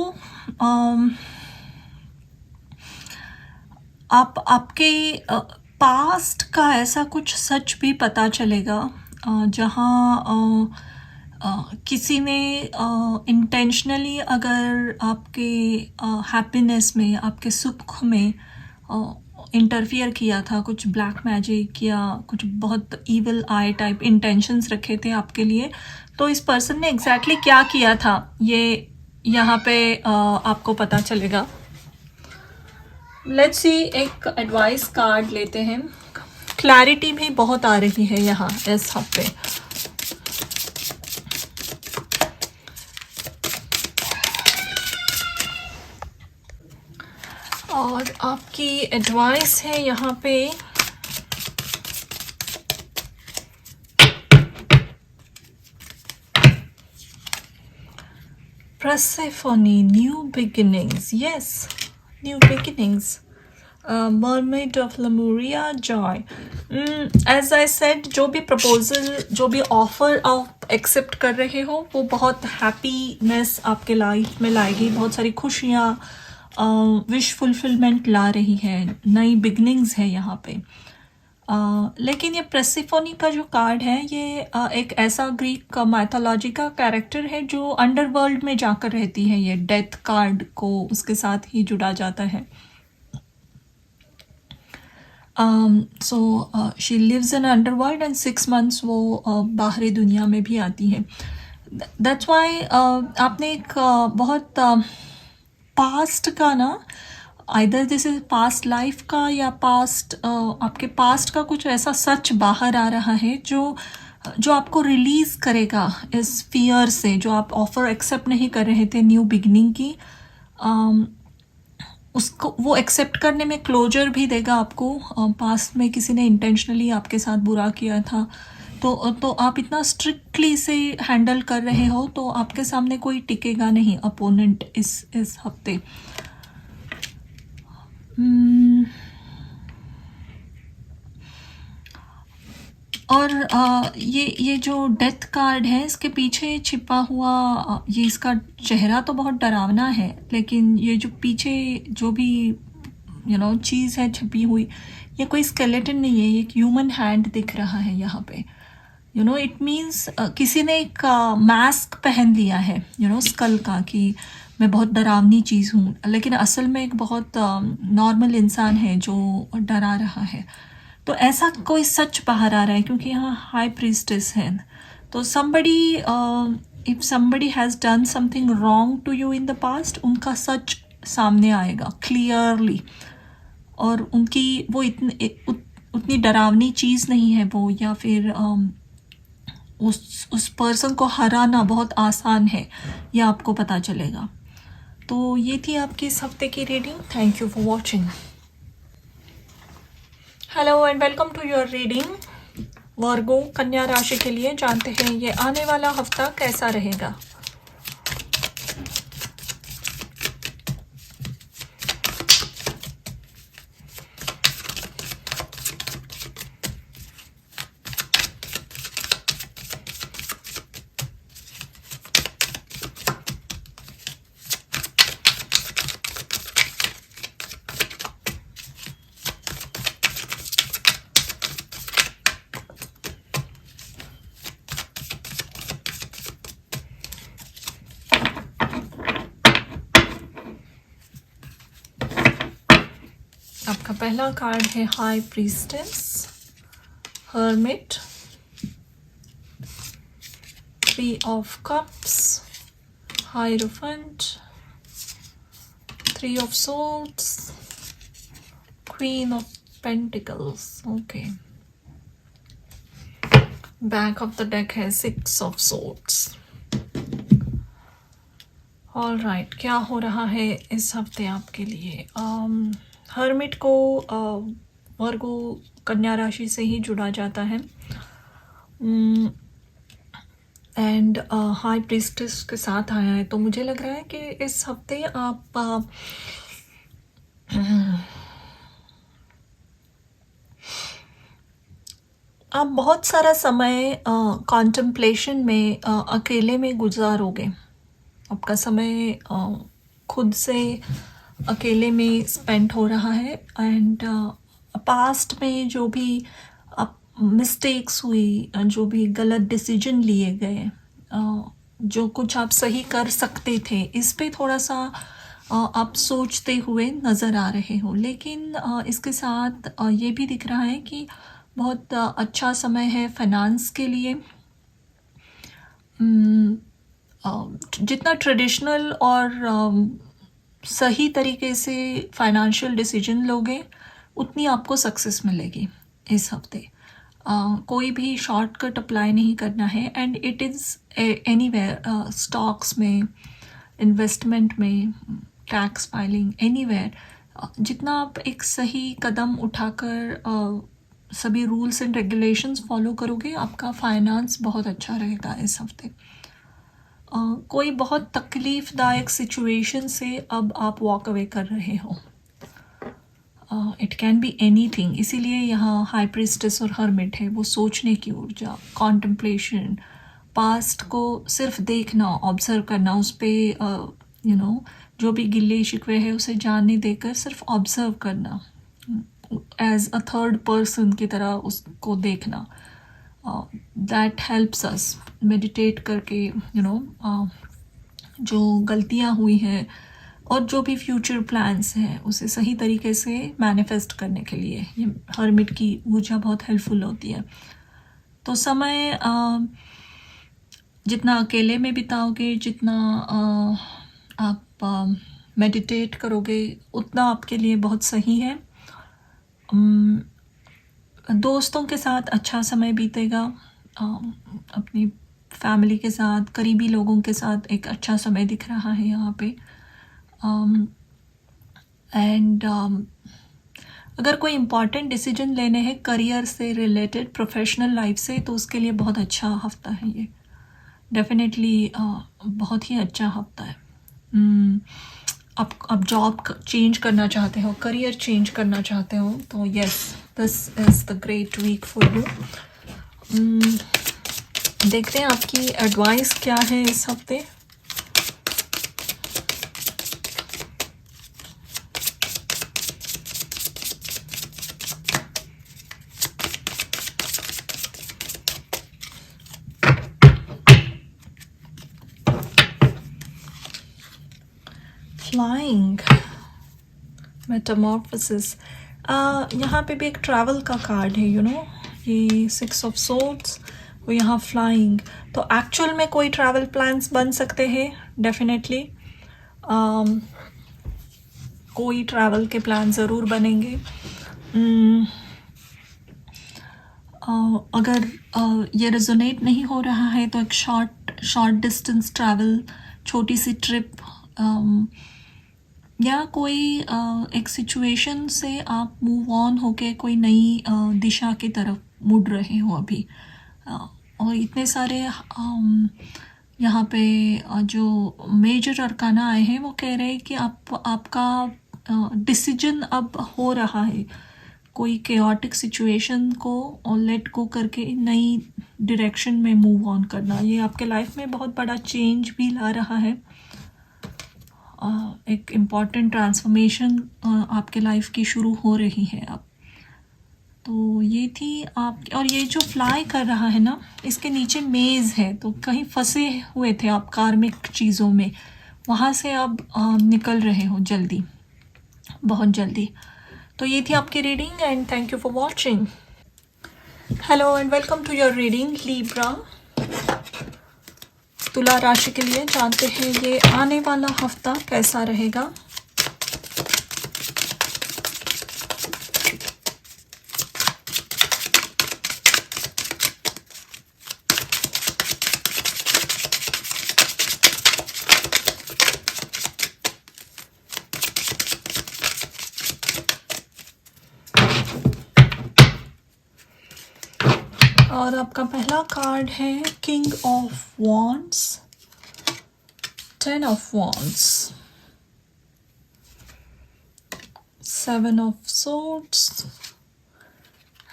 आपके पास्ट का ऐसा कुछ सच भी पता चलेगा, जहाँ किसी ने इंटेंशनली अगर आपके हैप्पीनेस में, आपके सुख में इंटरफियर किया था, कुछ ब्लैक मैजिक या कुछ बहुत ईविल आई टाइप इंटेंशंस रखे थे आपके लिए, तो इस पर्सन ने एग्जैक्टली क्या किया था ये यहाँ पे आपको पता चलेगा। लेट्स सी, एक एडवाइस कार्ड लेते हैं। क्लैरिटी भी बहुत आ रही है यहाँ इस हफ्ते। और आपकी एडवाइस है यहाँ पे Persephone, new beginnings. Yes, new beginnings. Mermaid of Lemuria, joy. As I said, जो भी प्रपोजल, जो भी ऑफर आप एक्सेप्ट कर रहे हो, वो बहुत हैप्पीनेस आपके लाइफ में लाएगी, बहुत सारी खुशियाँ, विश फुलफिलमेंट ला रही है, नई बिगनिंग्स है यहाँ पे। लेकिन ये पर्सेफोनी का जो कार्ड है, ये एक ऐसा ग्रीक माइथोलॉजी का कैरेक्टर है जो अंडरवर्ल्ड में जाकर रहती है। ये डेथ कार्ड को उसके साथ ही जुड़ा जाता है। So she lives in underworld and 6 months वो बाहरी दुनिया में भी आती है। दैट्स वाई आपने एक बहुत पास्ट का ना, either this is past life का या पास्ट आपके पास्ट का कुछ ऐसा सच बाहर आ रहा है जो आपको रिलीज़ करेगा इस फियर से, जो आप ऑफ़र एक्सेप्ट नहीं कर रहे थे न्यू बिगनिंग की, उसको वो एक्सेप्ट करने में क्लोजर भी देगा आपको। पास्ट में किसी ने इंटेंशनली आपके साथ बुरा किया था, तो आप इतना स्ट्रिक्टली से हैंडल कर रहे हो, तो आपके सामने कोई टिकेगा नहीं अपोनेंट इस हफ्ते। और ये जो डेथ कार्ड है, इसके पीछे छिपा हुआ ये इसका चेहरा तो बहुत डरावना है, लेकिन ये जो पीछे जो भी चीज़ है छिपी हुई, ये कोई स्केलेटन नहीं है, ये एक ह्यूमन हैंड दिख रहा है यहाँ पे। इट मीन्स किसी ने एक मास्क पहन लिया है स्कल का, कि मैं बहुत डरावनी चीज़ हूँ, लेकिन असल में एक बहुत नॉर्मल इंसान है जो डरा रहा है। तो ऐसा कोई सच बाहर आ रहा है, क्योंकि यहाँ हाई प्रीस्टेस है। तो somebody if somebody has done something wrong to you in the past, उनका सच सामने आएगा क्लियरली, और उनकी वो उतनी डरावनी चीज़ नहीं है वो, या फिर उस पर्सन को हराना बहुत आसान है, यह आपको पता चलेगा। तो ये थी आपकी इस हफ्ते की reading. Thank you for watching. Hello and welcome to your reading. Virgo कन्या राशि के लिए जानते हैं ये आने वाला हफ्ता कैसा रहेगा। आपका पहला कार्ड है high priestess, hermit, 3 of cups, hierophant, 3 of swords, queen of pentacles. Okay, back of the deck है 6 ऑफ सोर्ड्स। ऑल राइट, क्या हो रहा है इस हफ्ते आपके लिए। हर्मिट को वर्गो कन्या राशि से ही जुड़ा जाता है एंड हाई प्रीस्टेस के साथ आया है। तो मुझे लग रहा है कि इस हफ्ते आप आप बहुत सारा समय कॉन्टेम्पलेशन में अकेले में गुजारोगे। आपका समय खुद से अकेले में स्पेंड हो रहा है एंड पास्ट में जो भी मिस्टेक्स हुई, जो भी गलत डिसीजन लिए गए, जो कुछ आप सही कर सकते थे, इस पे थोड़ा सा आप सोचते हुए नज़र आ रहे हो। लेकिन इसके साथ ये भी दिख रहा है कि बहुत अच्छा समय है फाइनेंस के लिए। जितना ट्रेडिशनल और सही तरीके से फाइनेंशियल डिसीजन लोगे उतनी आपको सक्सेस मिलेगी इस हफ्ते। कोई भी शॉर्टकट अप्लाई नहीं करना है and it is anywhere, stocks में, इन्वेस्टमेंट में, टैक्स फाइलिंग, एनीवेयर। जितना आप एक सही कदम उठाकर सभी रूल्स एंड रेगुलेशंस फॉलो करोगे, आपका फाइनेंस बहुत अच्छा रहेगा इस हफ्ते। कोई बहुत तकलीफ़दायक सिचुएशन से अब आप वॉक अवे कर रहे हो। इट कैन बी एनीथिंग, इसीलिए यहाँ हाई प्रीस्टेस और हर्मिट है। वो सोचने की ऊर्जा, कॉन्टेम्पलेशन, पास्ट को सिर्फ देखना, ऑब्जर्व करना, उस पर जो भी गिले शिकवे है उसे जानने देकर सिर्फ ऑब्जर्व करना, एज अ थर्ड पर्सन की तरह उसको देखना। दैट हेल्प्स अस मेडिटेट करके जो गलतियाँ हुई हैं और जो भी फ्यूचर प्लान्स हैं उसे सही तरीके से मैनिफेस्ट करने के लिए ये हर्मिट की ऊर्जा बहुत हेल्पफुल होती है। तो समय जितना अकेले में बिताओगे, जितना आप मेडिटेट करोगे, उतना आपके लिए बहुत सही है। दोस्तों के साथ अच्छा समय बीतेगा, अपनी फैमिली के साथ, करीबी लोगों के साथ एक अच्छा समय दिख रहा है यहाँ पे। एंड अगर कोई इम्पॉर्टेंट डिसीजन लेने हैं करियर से रिलेटेड, प्रोफेशनल लाइफ से, तो उसके लिए बहुत अच्छा हफ्ता है ये। डेफिनेटली बहुत ही अच्छा हफ्ता है। आप जॉब चेंज करना चाहते हो, करियर चेंज करना चाहते हो, तो yes, this is the great week for you. देखते हैं आपकी एडवाइस क्या है इस हफ्ते। फ्लाइंग, मेटामॉर्फोसिस, यहाँ पे भी एक ट्रैवल का कार्ड है, ये 6 ऑफ सोर्ड्स, वो यहाँ फ्लाइंग। तो एक्चुअल में कोई ट्रैवल प्लान्स बन सकते हैं डेफिनेटली। कोई ट्रैवल के प्लान ज़रूर बनेंगे। अगर ये रेजोनेट नहीं हो रहा है तो एक शॉर्ट डिस्टेंस ट्रैवल, छोटी सी ट्रिप या कोई एक सिचुएशन से आप मूव ऑन होके कोई नई दिशा की तरफ मुड़ रहे हो अभी। और इतने सारे यहाँ पे जो मेजर अरकाना आए हैं वो कह रहे हैं कि आपका डिसीजन अब हो रहा है कोई केओटिक सिचुएशन को और लेट गो करके नई डायरेक्शन में मूव ऑन करना। ये आपके लाइफ में बहुत बड़ा चेंज भी ला रहा है। एक इम्पॉर्टेंट ट्रांसफॉर्मेशन आपके लाइफ की शुरू हो रही है अब। तो ये थी आप। और ये जो फ्लाई कर रहा है ना, इसके नीचे मेज़ है, तो कहीं फंसे हुए थे आप कार्मिक चीज़ों में, वहाँ से अब निकल रहे हो जल्दी, बहुत जल्दी। तो ये थी आपकी reading and thank you for watching. Hello and welcome to your reading Libra. तुला राशि के लिए जानते हैं ये आने वाला हफ्ता कैसा रहेगा। और आपका पहला कार्ड है king of wands, 10 of wands, 7 of swords,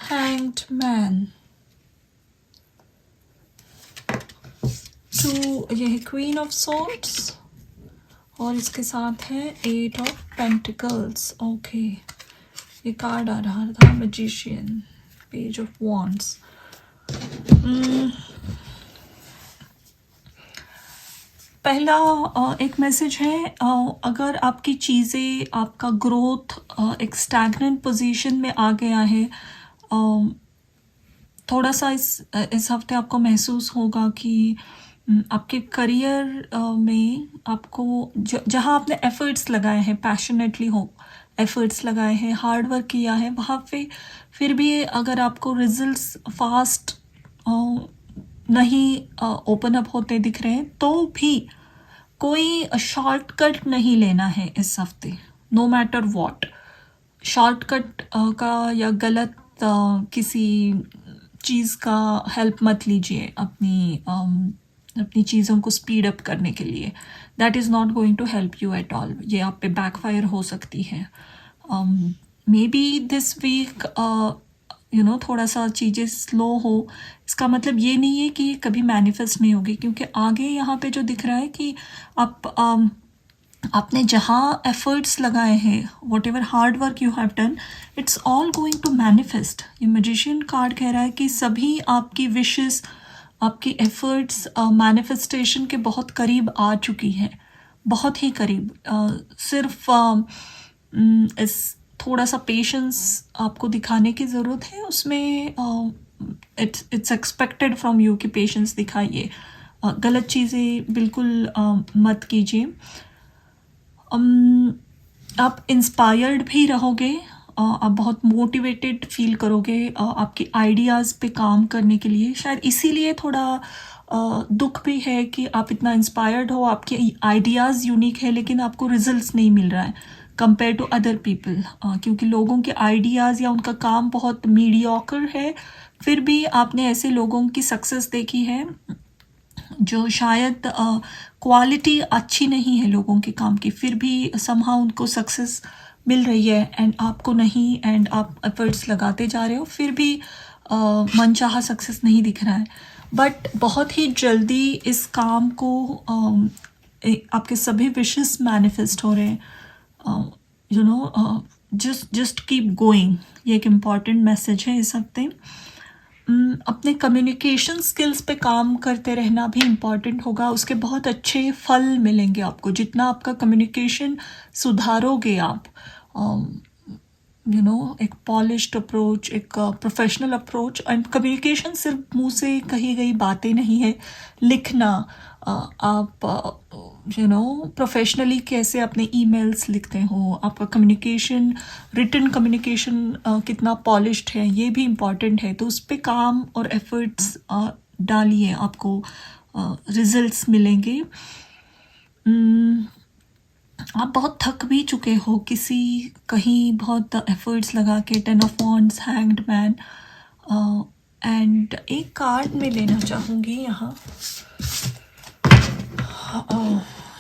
hanged man, 2 ये है क्वीन ऑफ सोर्ड्स और इसके साथ है 8 ऑफ पेंटिकल्स। ओके, ये कार्ड आ रहा था मैजिशियन, पेज ऑफ वॉन्ड्स। पहला एक मैसेज है, अगर आपकी चीज़ें, आपका ग्रोथ एक स्टैग्नेंट पोजीशन में आ गया है, थोड़ा सा इस हफ्ते आपको महसूस होगा कि आपके करियर में आपको जहाँ आपने एफर्ट्स लगाए हैं, पैशनेटली हो एफर्ट्स लगाए हैं, हार्ड वर्क किया है, वहाँ पे फिर भी अगर आपको रिजल्ट्स फास्ट नहीं ओपन अप होते दिख रहे हैं, तो भी कोई शॉर्टकट नहीं लेना है इस हफ्ते, नो मैटर व्हाट। शॉर्टकट का या गलत किसी चीज़ का हेल्प मत लीजिए अपनी चीज़ों को स्पीड अप करने के लिए। That is not going to help you at all. ये आप पे बैकफायर हो सकती है। मे बी दिस वीक थोड़ा सा चीज़ें स्लो हो, इसका मतलब ये नहीं है कि ये कभी मैनिफेस्ट नहीं होगी, क्योंकि आगे यहाँ पे जो दिख रहा है कि आपने जहाँ एफर्ट्स लगाए हैं, whatever hard work you have done, it's all going to manifest. ये मैजिशियन कार्ड कह रहा है कि सभी आपकी विशेस, आपकी एफर्ट्स मैनिफेस्टेशन के बहुत करीब आ चुकी है, बहुत ही करीब। सिर्फ इस थोड़ा सा पेशेंस आपको दिखाने की ज़रूरत है, उसमें इट्स एक्सपेक्टेड फ्रॉम यू कि पेशेंस दिखाइए, गलत चीज़ें बिल्कुल मत कीजिए। आप इंस्पायर्ड भी रहोगे, आप बहुत मोटिवेटेड फील करोगे आपकी आइडियाज़ पे काम करने के लिए। शायद इसीलिए थोड़ा दुख भी है कि आप इतना इंस्पायर्ड हो, आपके आइडियाज़ यूनिक है, लेकिन आपको रिजल्ट्स नहीं मिल रहा है कंपेयर टू अदर पीपल, क्योंकि लोगों के आइडियाज़ या उनका काम बहुत मीडियोकर है। फिर भी आपने ऐसे लोगों की सक्सेस देखी है जो शायद क्वालिटी अच्छी नहीं है लोगों के काम की, फिर भी समहाउ उनको सक्सेस मिल रही है एंड आपको नहीं, एंड आप एफर्ट्स लगाते जा रहे हो, फिर भी मनचाहा सक्सेस नहीं दिख रहा है। बट बहुत ही जल्दी इस काम को आपके सभी विशेस मैनिफेस्ट हो रहे हैं। जस्ट कीप गोइंग, ये एक इम्पॉर्टेंट मैसेज है इस हफ्ते। अपने कम्युनिकेशन स्किल्स पे काम करते रहना भी इम्पॉर्टेंट होगा, उसके बहुत अच्छे फल मिलेंगे आपको। जितना आपका कम्युनिकेशन सुधारोगे आप, एक पॉलिश्ड अप्रोच, एक प्रोफेशनल अप्रोच। एंड कम्युनिकेशन सिर्फ मुंह से कही गई बातें नहीं है, लिखना, आप प्रोफेशनली कैसे अपने ईमेल्स लिखते हो, आपका कम्युनिकेशन, रिटन कम्युनिकेशन कितना पॉलिश्ड है, ये भी इम्पॉर्टेंट है। तो उस पर काम और एफर्ट्स डालिए, आपको रिजल्ट्स मिलेंगे। आप बहुत थक भी चुके हो किसी कहीं बहुत एफर्ट्स लगा के। 10 of wands, hanged man. And एक कार्ड में लेना चाहूँगी यहाँ।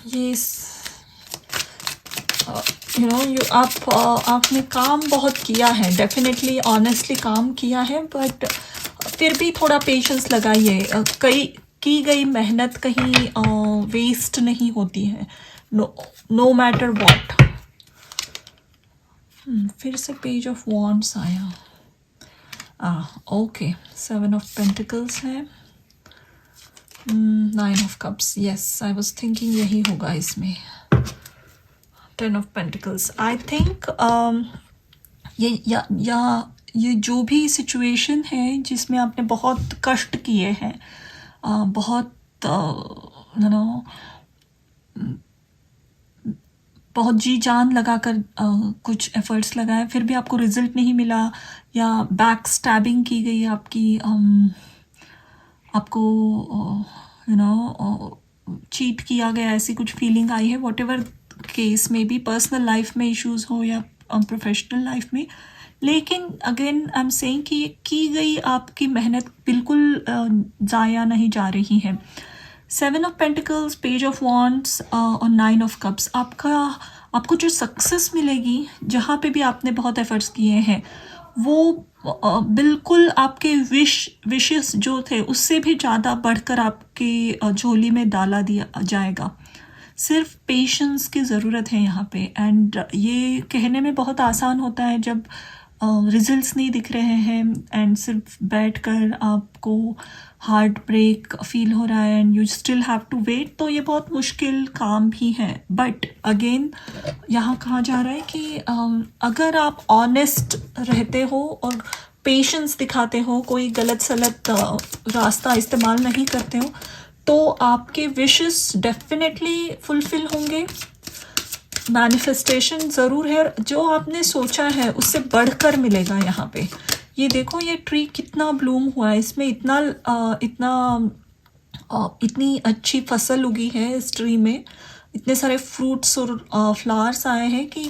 ये आपने काम बहुत किया है, डेफिनेटली ऑनेस्टली काम किया है, बट फिर भी थोड़ा पेशेंस लगाइए। कई की गई मेहनत कहीं वेस्ट नहीं होती है, नो मैटर व्हाट। फिर से पेज ऑफ वॉन्ड्स आया। ओके, 7 ऑफ पेंटिकल्स है। 9 of cups, yes I was thinking यही होगा इसमें। 10 ऑफ पेंटिकल्स, आई थिंक ये जो भी सिचुएशन है जिसमें आपने बहुत कष्ट किए हैं, बहुत बहुत जी जान लगाकर कुछ एफर्ट्स लगाए, फिर भी आपको रिजल्ट नहीं मिला, या बैक स्टैबिंग की गई आपकी, आपको चीट किया गया, ऐसी कुछ फीलिंग आई है। वॉट एवर केस में भी, पर्सनल लाइफ में इश्यूज हो या प्रोफेशनल लाइफ में, लेकिन अगेन आई एम सेइंग कि ये की गई आपकी मेहनत बिल्कुल ज़ाया नहीं जा रही है। 7 of pentacles, page of wands और 9 ऑफ कप्स, आपको जो सक्सेस मिलेगी, जहाँ पे भी आपने बहुत एफर्ट्स किए हैं, वो बिल्कुल आपके विशेस जो थे उससे भी ज़्यादा बढ़कर आपके झोली में डाला दिया जाएगा। सिर्फ पेशेंस की ज़रूरत है यहाँ पे। एंड ये कहने में बहुत आसान होता है जब रिजल्ट्स नहीं दिख रहे हैं एंड सिर्फ बैठकर आपको हार्ट ब्रेक फील हो रहा है and you still have to wait, तो ये बहुत मुश्किल काम भी है। बट अगेन यहाँ कहा जा रहा है कि अगर आप ऑनेस्ट रहते हो और पेशेंस दिखाते हो, कोई गलत सलत रास्ता इस्तेमाल नहीं करते हो, तो आपके विशेस डेफिनेटली फुलफिल होंगे। मैनिफेस्टेशन ज़रूर है, जो आपने सोचा है उससे बढ़कर मिलेगा। यहाँ पे ये देखो, ये ट्री कितना ब्लूम हुआ है, इसमें इतनी अच्छी फसल उगी है इस ट्री में, इतने सारे फ्रूट्स और फ्लावर्स आए हैं कि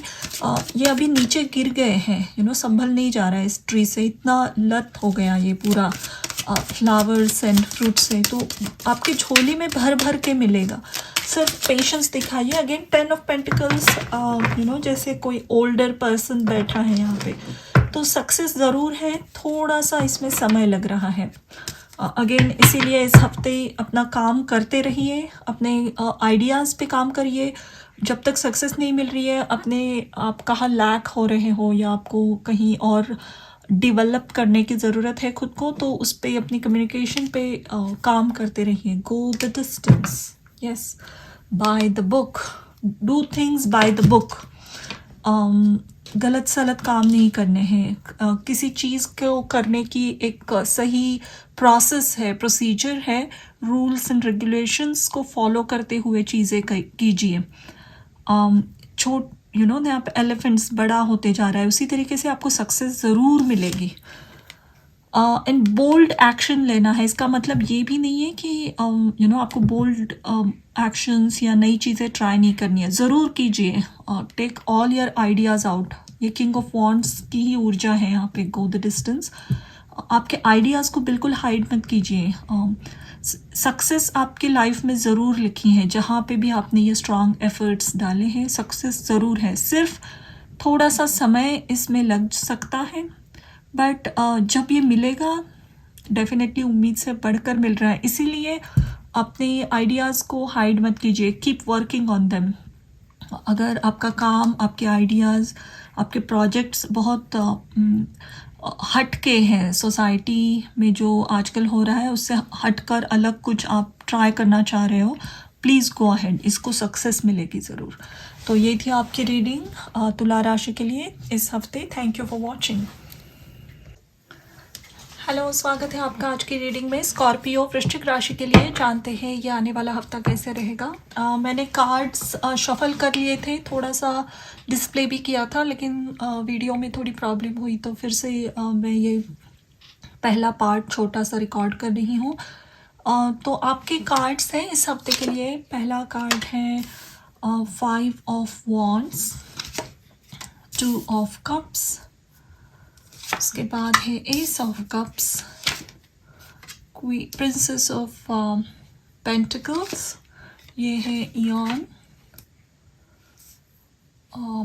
ये अभी नीचे गिर गए हैं, संभल नहीं जा रहा है इस ट्री से, इतना लत हो गया ये पूरा फ्लावर्स एंड फ्रूट से। तो आपकी झोली में भर भर के मिलेगा, सिर्फ पेशेंस दिखाइए। अगेन 10 ऑफ पेंटिकल्स, जैसे कोई ओल्डर पर्सन बैठा है यहाँ पे, तो सक्सेस ज़रूर है, थोड़ा सा इसमें समय लग रहा है। अगेन इसीलिए इस हफ्ते अपना काम करते रहिए, अपने आइडियाज़ पे काम करिए। जब तक सक्सेस नहीं मिल रही है, आप कहाँ लैक हो रहे हो या आपको कहीं और डेवलप करने की ज़रूरत है खुद को, तो उस पर अपनी कम्युनिकेशन पे काम करते रहिए। गो the distance, yes, by the book, do things by the book. गलत सलत काम नहीं करने हैं। किसी चीज़ को करने की एक सही प्रोसेस है, प्रोसीजर है, रूल्स एंड रेगुलेशंस को फॉलो करते हुए चीज़ें कीजिए। यहाँ पे एलिफेंट्स बड़ा होते जा रहा है, उसी तरीके से आपको सक्सेस ज़रूर मिलेगी। एंड बोल्ड एक्शन लेना है, इसका मतलब ये भी नहीं है कि आपको बोल्ड एक्शंस या नई चीज़ें ट्राई नहीं करनी है, ज़रूर कीजिए। Take all your ideas out, ये किंग ऑफ वॉन्ड्स की ही ऊर्जा है यहाँ पे। गो द डिस्टेंस, आपके आइडियाज़ को बिल्कुल हाइड मत कीजिए। सक्सेस आपकी लाइफ में ज़रूर लिखी है, जहाँ पे भी आपने ये स्ट्रॉन्ग एफर्ट्स डाले हैं, सक्सेस ज़रूर है। सिर्फ थोड़ा सा समय इसमें लग सकता है, बट जब ये मिलेगा, डेफिनेटली उम्मीद से बढ़कर मिल रहा है। इसीलिए अपने आइडियाज़ को हाइड मत कीजिए, कीप वर्किंग ऑन देम। अगर आपका काम, आपके आइडियाज़, आपके प्रोजेक्ट्स बहुत हट के हैं, सोसाइटी में जो आजकल हो रहा है उससे हटकर अलग कुछ आप ट्राई करना चाह रहे हो, प्लीज़ गो अहेड, इसको सक्सेस मिलेगी ज़रूर। तो ये थी आपकी रीडिंग तुला राशि के लिए इस हफ्ते। Thank you for watching. Hello, स्वागत है आपका आज की रीडिंग में। स्कॉर्पियो वृश्चिक राशि के लिए जानते हैं ये आने वाला हफ्ता कैसे रहेगा। मैंने कार्ड्स शफल कर लिए थे, थोड़ा सा डिस्प्ले भी किया था, लेकिन वीडियो में थोड़ी प्रॉब्लम हुई, तो फिर से मैं ये पहला पार्ट छोटा सा रिकॉर्ड कर रही हूँ। तो आपके कार्ड्स हैं इस हफ्ते के लिए। पहला कार्ड है five of wands, to of cups, उसके बाद है S of cups, princess of pentacles, ये है इयॉन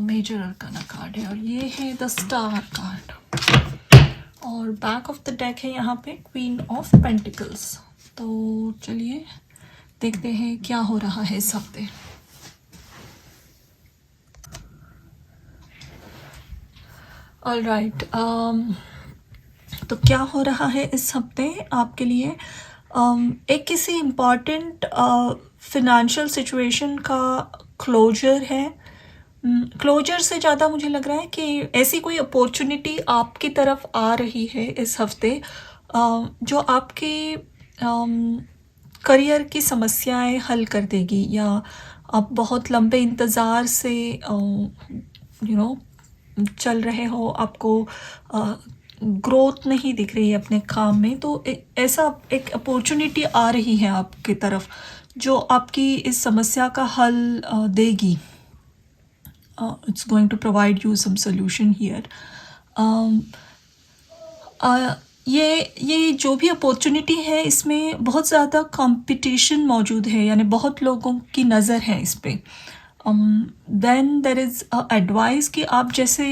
मेजर अरकाना कार्ड है, और ये है द स्टार कार्ड, और बैक ऑफ द डेक है यहाँ पे क्वीन ऑफ पेंटिकल्स। तो चलिए देखते हैं क्या हो रहा है इस हफ्ते। ऑल राइट, तो क्या हो रहा है इस हफ्ते आपके लिए? एक किसी इम्पॉर्टेंट फिनेंशियल सिचुएशन का क्लोजर है। क्लोजर से ज़्यादा मुझे लग रहा है कि ऐसी कोई अपॉर्चुनिटी आपकी तरफ आ रही है इस हफ्ते जो आपके करियर की समस्याएं हल कर देगी, या आप बहुत लंबे इंतज़ार से चल रहे हो, आपको ग्रोथ नहीं दिख रही है अपने काम में, तो ऐसा एक अपॉर्चुनिटी आ रही है आपकी तरफ जो आपकी इस समस्या का हल देगी। It's going to provide you some solution here. ये जो भी अपॉर्चुनिटी है इसमें बहुत ज़्यादा कंपटीशन मौजूद है, यानी बहुत लोगों की नज़र है इस पे। देन देर इज़ एडवाइस कि आप जैसे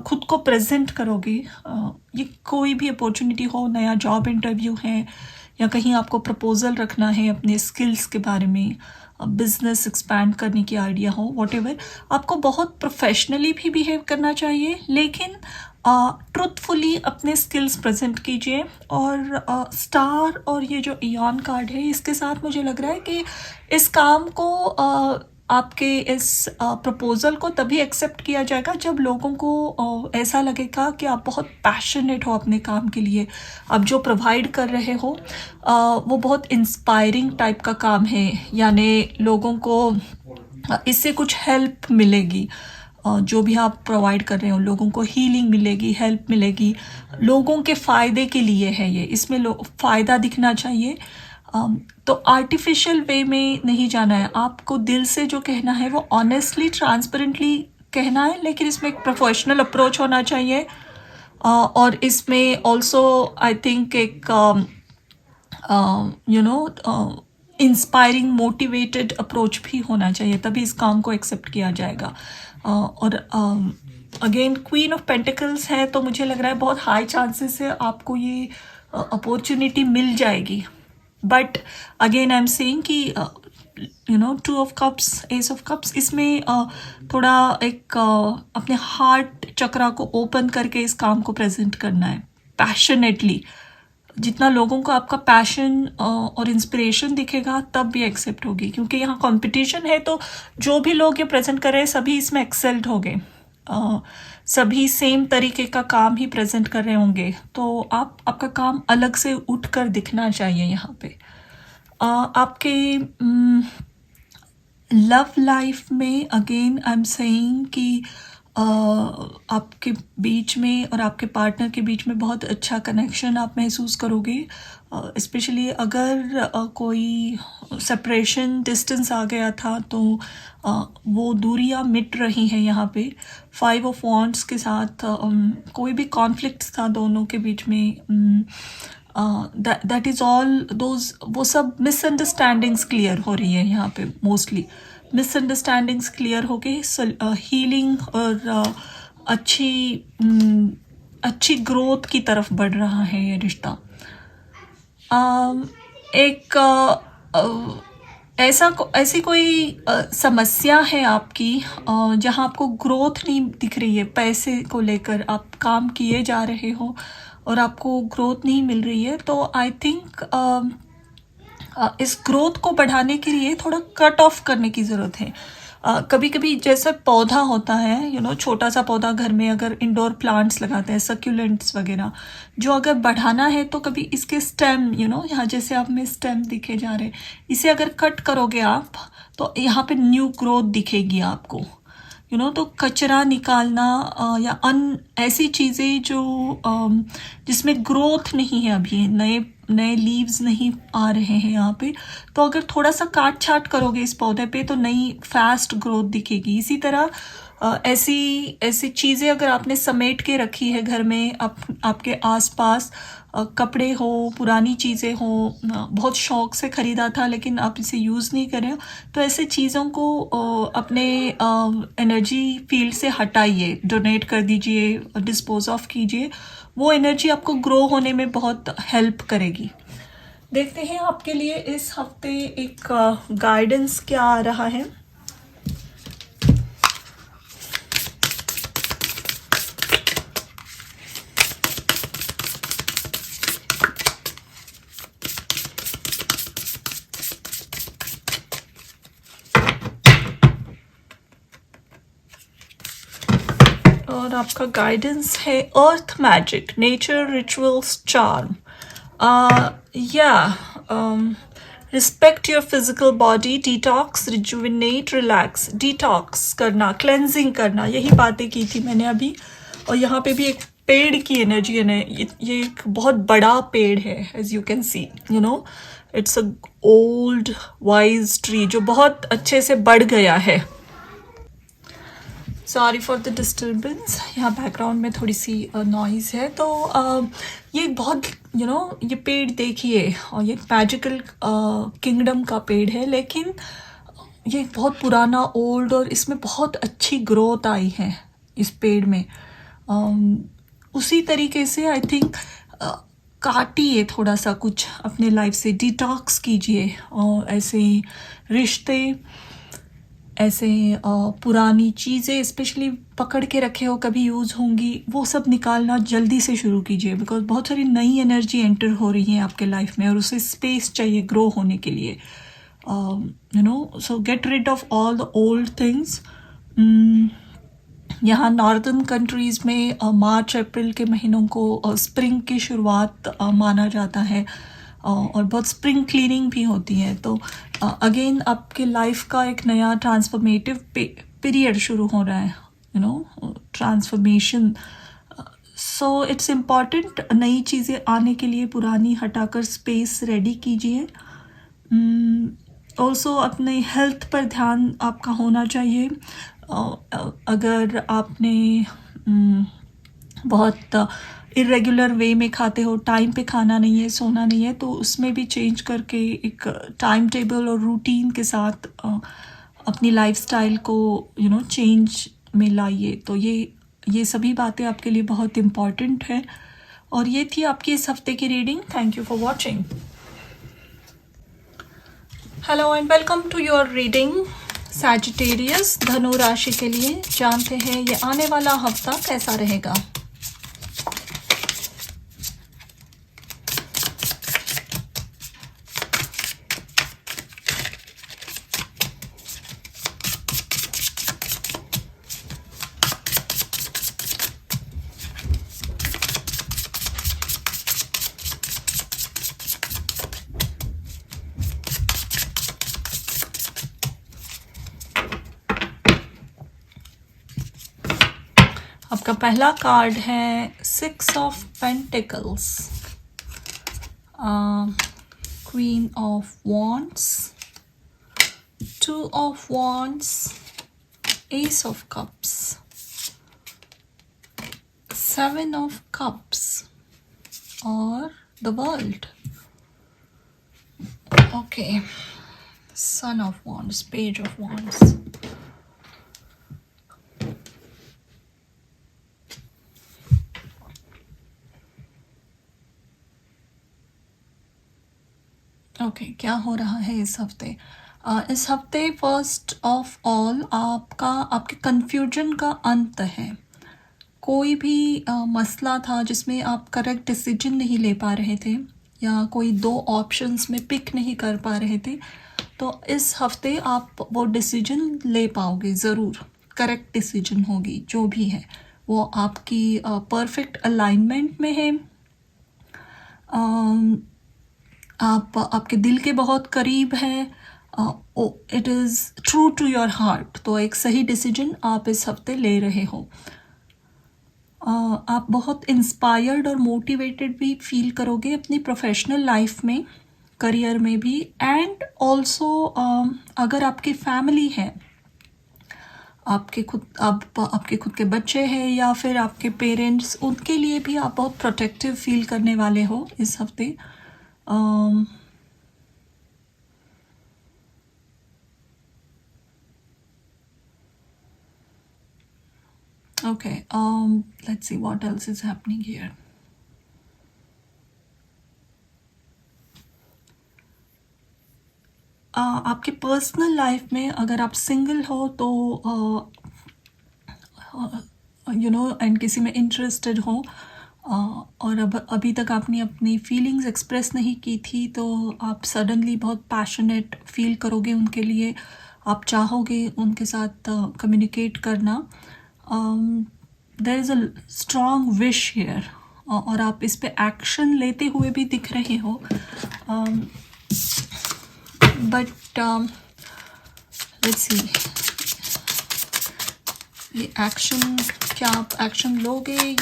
खुद को प्रेजेंट करोगे, ये कोई भी अपॉर्चुनिटी हो, नया जॉब इंटरव्यू है, या कहीं आपको प्रपोज़ल रखना है अपने स्किल्स के बारे में, बिजनेस एक्सपैंड करने की आइडिया हो, व्हाटएवर, आपको बहुत प्रोफेशनली भी बिहेव करना चाहिए, लेकिन ट्रुथफुली अपने स्किल्स प्रेजेंट कीजिए। और स्टार और ये जो इयॉन कार्ड है, इसके साथ मुझे लग रहा है कि इस काम को आपके इस प्रपोज़ल को तभी एक्सेप्ट किया जाएगा जब लोगों को ऐसा लगेगा कि आप बहुत पैशनेट हो अपने काम के लिए, आप जो प्रोवाइड कर रहे हो वो बहुत इंस्पायरिंग टाइप का काम है, यानी लोगों को इससे कुछ हेल्प मिलेगी। जो भी आप प्रोवाइड कर रहे हो लोगों को हीलिंग मिलेगी, हेल्प मिलेगी, लोगों के फ़ायदे के लिए है ये, इसमें फ़ायदा दिखना चाहिए। तो आर्टिफिशियल वे में नहीं जाना है, आपको दिल से जो कहना है वो ऑनेस्टली ट्रांसपेरेंटली कहना है, लेकिन इसमें एक प्रोफेशनल अप्रोच होना चाहिए। और इसमें ऑल्सो आई थिंक एक इंस्पायरिंग मोटिवेटेड अप्रोच भी होना चाहिए, तभी इस काम को एक्सेप्ट किया जाएगा। और अगेन क्वीन ऑफ पेंटिकल्स है, तो मुझे लग रहा है बहुत हाई चांसेस है आपको ये अपॉर्चुनिटी मिल जाएगी। But again I am saying कि two of cups, ace of cups, इसमें थोड़ा एक अपने हार्ट चक्रा को ओपन करके इस काम को प्रेजेंट करना है पैशनेटली। जितना लोगों को आपका पैशन और इंस्पिरेशन दिखेगा तब ये एक्सेप्ट होगी, क्योंकि यहाँ कंपटीशन है, तो जो भी लोग ये प्रेजेंट कर रहे हैं सभी इसमें एक्सेल्ड हो गए, सभी सेम तरीके का काम ही प्रेजेंट कर रहे होंगे, तो आपका काम अलग से उठकर दिखना चाहिए यहाँ पे। आपके लव लाइफ में अगेन आई एम सेइंग कि आपके बीच में और आपके पार्टनर के बीच में बहुत अच्छा कनेक्शन आप महसूस करोगे, स्पेशली अगर कोई सेपरेशन डिस्टेंस आ गया था तो वो दूरियां मिट रही हैं यहाँ पे। फाइव ऑफ वॉन्ड्स के साथ कोई भी कॉन्फ्लिक्ट्स था दोनों के बीच में, दैट इज़ ऑल दोज, वो सब मिसअंडरस्टैंडिंग्स क्लियर हो रही है यहाँ पे, मोस्टली मिसअंडरस्टैंडिंग्स क्लियर हो गई, हीलिंग और अच्छी ग्रोथ की तरफ बढ़ रहा है ये रिश्ता। एक ऐसी कोई समस्या है आपकी जहाँ आपको ग्रोथ नहीं दिख रही है, पैसे को लेकर आप काम किए जा रहे हो और आपको ग्रोथ नहीं मिल रही है, तो आई थिंक इस ग्रोथ को बढ़ाने के लिए थोड़ा कट ऑफ करने की ज़रूरत है। कभी कभी जैसे पौधा होता है, छोटा सा पौधा घर में अगर इंडोर प्लांट्स लगाते हैं, सक्यूलेंट्स वगैरह, जो अगर बढ़ाना है तो कभी इसके स्टेम, यहाँ जैसे आप में स्टेम दिखे जा रहे हैं, इसे अगर कट करोगे आप तो यहाँ पे न्यू ग्रोथ दिखेगी आपको। तो कचरा निकालना या ऐसी चीज़ें जो जिसमें ग्रोथ नहीं है, अभी नए नए लीव्स नहीं आ रहे हैं यहाँ पे, तो अगर थोड़ा सा काट छाट करोगे इस पौधे पे तो नई फास्ट ग्रोथ दिखेगी। इसी तरह ऐसी ऐसी चीज़ें अगर आपने समेट के रखी है घर में, आपके आसपास कपड़े हो, पुरानी चीज़ें हो, बहुत शौक से ख़रीदा था लेकिन आप इसे यूज़ नहीं कर रहे हो, तो ऐसे चीज़ों को अपने एनर्जी फील्ड से हटाइए, डोनेट कर दीजिए, डिस्पोज ऑफ कीजिए। वो एनर्जी आपको ग्रो होने में बहुत हेल्प करेगी। देखते हैं आपके लिए इस हफ्ते एक गाइडेंस क्या आ रहा है। और आपका गाइडेंस है earth magic, nature rituals, charm. Respect your physical body, detox, rejuvenate, relax. Detox करना, क्लेंजिंग करना, यही बातें की थी मैंने अभी। और यहाँ पे भी एक पेड़ की एनर्जी है, ये एक बहुत बड़ा पेड़ है, as you can see, it's a old wise tree जो बहुत अच्छे से बढ़ गया है। सॉरी फॉर द डिस्टर्बेंस, यहाँ बैकग्राउंड में थोड़ी सी नॉइज़ है। तो ये बहुत ये पेड़ देखिए, और ये मैजिकल किंगडम का पेड़ है, लेकिन ये बहुत पुराना ओल्ड, और इसमें बहुत अच्छी ग्रोथ आई है इस पेड़ में। उसी तरीके से आई थिंक काटिए थोड़ा सा कुछ अपने लाइफ से, डिटॉक्स कीजिए, और ऐसे रिश्ते, ऐसे पुरानी चीज़ें स्पेशली पकड़ के रखे हो, कभी यूज़ होंगी, वो सब निकालना जल्दी से शुरू कीजिए, बिकॉज बहुत सारी नई एनर्जी एंटर हो रही है आपके लाइफ में, और उसे स्पेस चाहिए ग्रो होने के लिए। So get rid of all the old things. यहाँ नॉर्दर्न कंट्रीज़ में मार्च अप्रैल के महीनों को स्प्रिंग की शुरुआत माना जाता है, और बहुत स्प्रिंग क्लीनिंग भी होती है। तो अगेन आपके लाइफ का एक नया ट्रांसफॉर्मेटिव पीरियड शुरू हो रहा है, ट्रांसफॉर्मेशन। सो इट्स इम्पॉर्टेंट नई चीज़ें आने के लिए पुरानी हटाकर स्पेस रेडी कीजिए। ऑल्सो अपने हेल्थ पर ध्यान आपका होना चाहिए। अगर आपने बहुत इरेगुलर वे में खाते हो, टाइम पे खाना नहीं है, सोना नहीं है, तो उसमें भी चेंज करके एक टाइम टेबल और रूटीन के साथ अपनी लाइफस्टाइल को चेंज में लाइए। तो ये सभी बातें आपके लिए बहुत इम्पॉर्टेंट है। और ये थी आपकी इस हफ्ते की reading. Thank you for watching. Hello and welcome to your reading Sagittarius, धनु राशि के लिए। जानते हैं ये आने वाला हफ्ता कैसा रहेगा। आपका पहला कार्ड है 6 of pentacles, queen of wands, 2 of wands, ace of cups, 7 of cups और the world. Okay, sun of wands, page of wands. Okay, क्या हो रहा है इस हफ्ते। इस हफ्ते फर्स्ट ऑफ ऑल आपके कन्फ्यूजन का अंत है। कोई भी मसला था जिसमें आप करेक्ट डिसीजन नहीं ले पा रहे थे, या कोई 2 ऑप्शंस में पिक नहीं कर पा रहे थे, तो इस हफ्ते आप वो डिसीजन ले पाओगे ज़रूर। करेक्ट डिसीजन होगी, जो भी है वो आपकी परफेक्ट अलाइनमेंट में है। आपके दिल के बहुत करीब है। It is true to your heart, तो एक सही डिसीजन आप इस हफ्ते ले रहे हो। आप बहुत इंस्पायर्ड और मोटिवेटेड भी फील करोगे अपनी प्रोफेशनल लाइफ में, करियर में भी, एंड ऑल्सो अगर आपकी फैमिली है, आपके खुद के बच्चे हैं या फिर आपके पेरेंट्स, उनके लिए भी आप बहुत प्रोटेक्टिव फील करने वाले हो इस हफ्ते। Okay, let's see what else is happening here. आपके पर्सनल लाइफ में अगर आप सिंगल हो तो एंड किसी में इंटरेस्टेड हो, और अब अभी तक आपने अपनी फीलिंग्स एक्सप्रेस नहीं की थी, तो आप सडनली बहुत पैशनेट फील करोगे उनके लिए, आप चाहोगे उनके साथ कम्युनिकेट करना। There is a strong wish here, और आप इस पे एक्शन लेते हुए भी दिख रहे हो, बट लेट्स सी ये एक्शन, क्या आप एक्शन लोगे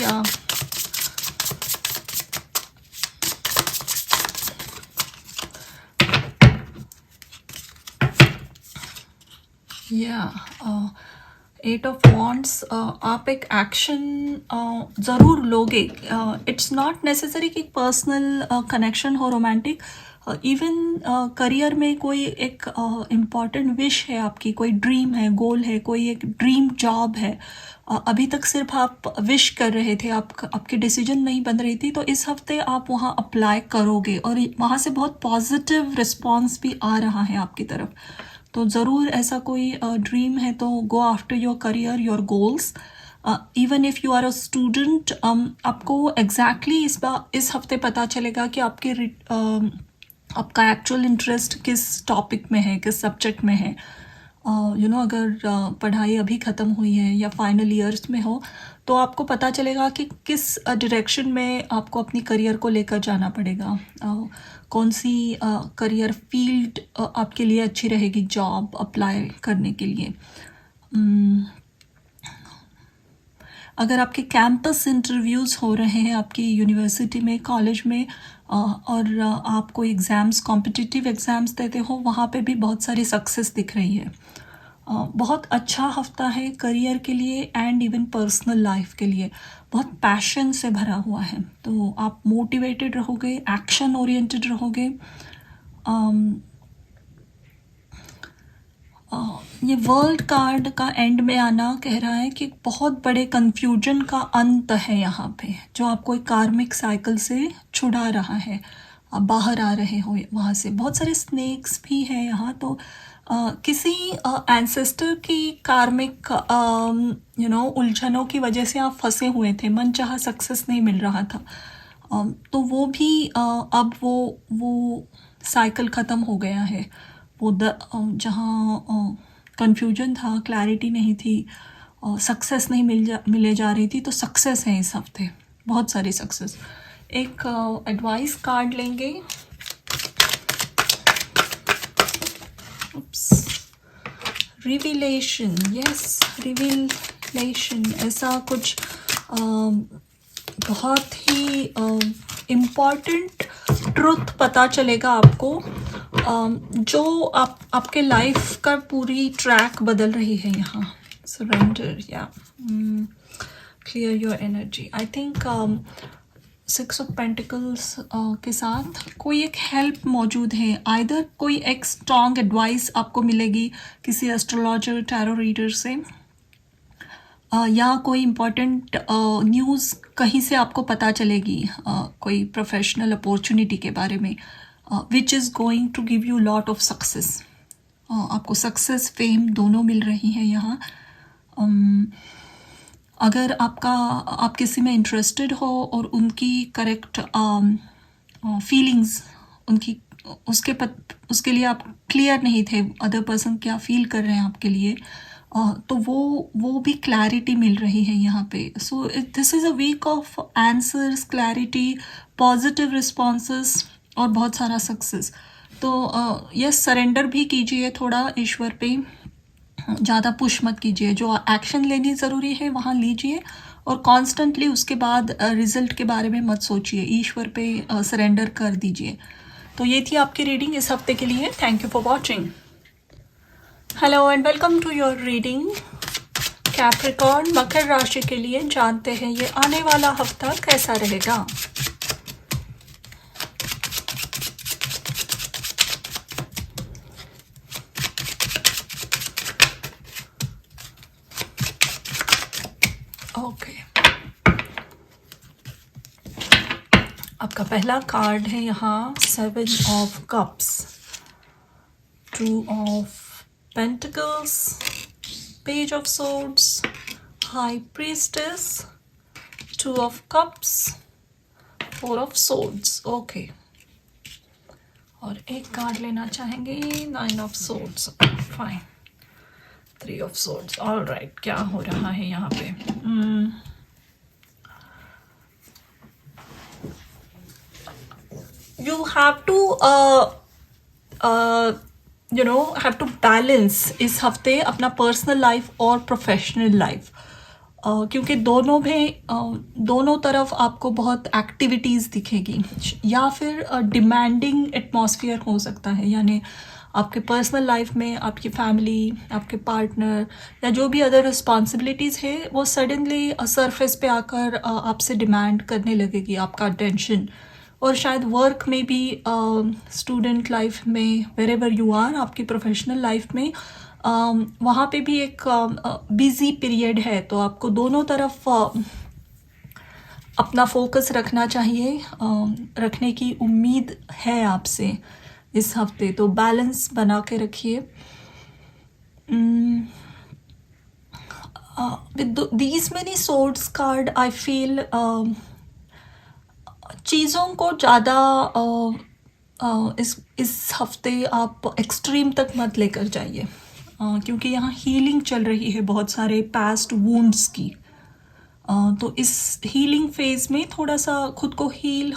या एट ऑफ वॉन्ड्स, आप एक एक्शन ज़रूर लोगे। इट्स नॉट नेसेसरी कि पर्सनल कनेक्शन हो, रोमांटिक, इवन करियर में कोई एक इम्पॉर्टेंट विश है आपकी, कोई ड्रीम है, गोल है, कोई एक ड्रीम जॉब है, अभी तक सिर्फ आप विश कर रहे थे, आपकी डिसीजन नहीं बन रही थी, तो इस हफ्ते आप वहाँ अप्लाई करोगे और वहाँ से बहुत पॉजिटिव रिस्पॉन्स भी आ रहा है आपकी तरफ। तो ज़रूर ऐसा कोई ड्रीम है तो go after your career, your goals. Even if you are a student, आपको एग्जैक्टली इस हफ्ते पता चलेगा कि आपका एक्चुअल इंटरेस्ट किस टॉपिक में है, किस सब्जेक्ट में है। अगर पढ़ाई अभी ख़त्म हुई है या फाइनल ईयर्स में हो, तो आपको पता चलेगा कि किस डायरेक्शन में आपको अपनी करियर को लेकर जाना पड़ेगा, कौन सी करियर फील्ड आपके लिए अच्छी रहेगी जॉब अप्लाई करने के लिए। अगर आपके कैंपस इंटरव्यूज़ हो रहे हैं आपकी यूनिवर्सिटी में, कॉलेज में, और आप कोई एग्ज़ाम्स, कॉम्पिटिटिव एग्ज़ाम्स देते हो, वहाँ पे भी बहुत सारी सक्सेस दिख रही है। बहुत अच्छा हफ्ता है करियर के लिए एंड इवन पर्सनल लाइफ के लिए, बहुत पैशन से भरा हुआ है, तो आप मोटिवेटेड रहोगे, एक्शन ओरिएंटेड रहोगे। ये वर्ल्ड कार्ड का एंड में आना कह रहा है कि बहुत बड़े कन्फ्यूजन का अंत है यहाँ पे, जो आपको एक कार्मिक साइकिल से छुड़ा रहा है, आप बाहर आ रहे हो वहाँ से। बहुत सारे स्नेक्स भी हैं यहाँ, तो किसी एंसेस्टर की कार्मिक उलझनों की वजह से आप फंसे हुए थे, मनचाहा सक्सेस नहीं मिल रहा था, तो वो भी अब वो साइकिल ख़त्म हो गया है। वो जहाँ कन्फ्यूजन था, क्लैरिटी नहीं थी, सक्सेस नहीं मिले जा रही थी, तो सक्सेस है इस हफ्ते, बहुत सारी सक्सेस। एक एडवाइस कार्ड लेंगे। रिवीलेशन, यस, रिवीलेशन, ऐसा कुछ बहुत ही इम्पॉर्टेंट ट्रुथ पता चलेगा आपको, जो आपके लाइफ का पूरी ट्रैक बदल रही है यहाँ। सरेंडर या clear your energy. I think 6 of pentacles के साथ कोई एक हेल्प मौजूद है, आइदर कोई एक स्ट्रॉन्ग एडवाइस आपको मिलेगी किसी एस्ट्रोलॉजर, टैरो रीडर से, या कोई इम्पॉर्टेंट न्यूज़ कहीं से आपको पता चलेगी, कोई प्रोफेशनल अपॉर्चुनिटी के बारे में, which is going to give you lot of success. आपको सक्सेस, फेम दोनों मिल रही हैं यहाँ। अगर आप किसी में इंटरेस्टेड हो और उनकी करेक्ट फीलिंग्स, उसके लिए आप क्लियर नहीं थे, अदर पर्सन क्या फील कर रहे हैं आपके लिए, तो वो भी क्लैरिटी मिल रही है यहाँ पे। So this is a week of answers, clarity, positive responses और बहुत सारा सक्सेस। तो यस, सरेंडर भी कीजिए थोड़ा ईश्वर पे, ज़्यादा पुश मत कीजिए, जो एक्शन लेनी ज़रूरी है वहाँ लीजिए, और कॉन्स्टेंटली उसके बाद रिजल्ट के बारे में मत सोचिए, ईश्वर पे सरेंडर कर दीजिए। तो ये थी आपकी रीडिंग इस हफ्ते के लिए। Thank you for watching. Hello and welcome to your reading. Capricorn, मकर राशि के लिए जानते हैं ये आने वाला हफ्ता कैसा रहेगा। ओके, आपका पहला कार्ड है यहाँ 7 of cups, 2 of pentacles, page of swords, high priestess, 2 of cups, 4 of swords. Okay, और एक कार्ड लेना चाहेंगे 9 of swords. Fine, 3 of swords. All right, क्या हो रहा है यहाँ पे? You have to have to balance इस हफ्ते अपना पर्सनल लाइफ और प्रोफेशनल लाइफ, क्योंकि दोनों तरफ आपको बहुत एक्टिविटीज़ दिखेगी, या फिर डिमांडिंग एटमॉस्फेयर हो सकता है, यानी आपके पर्सनल लाइफ में आपकी फैमिली, आपके पार्टनर या जो भी अदर रिस्पॉन्सिबिलिटीज़ है वो सडनली सरफेस पे आकर आपसे डिमांड करने लगेगी आपका अटेंशन। और शायद वर्क में भी, स्टूडेंट लाइफ में, वेरेवर यू आर, आपकी प्रोफेशनल लाइफ में वहाँ पे भी एक बिज़ी पीरियड है, तो आपको दोनों तरफ अपना फोकस रखना चाहिए, रखने की उम्मीद है आपसे इस हफ्ते, तो बैलेंस बना के रखिए। With these many swords card I feel चीज़ों को ज़्यादा इस हफ्ते आप एक्सट्रीम तक मत लेकर जाइए, क्योंकि यहाँ हीलिंग चल रही है बहुत सारे पास्ट वुंड्स की। तो इस हीलिंग फेज में थोड़ा सा खुद को हील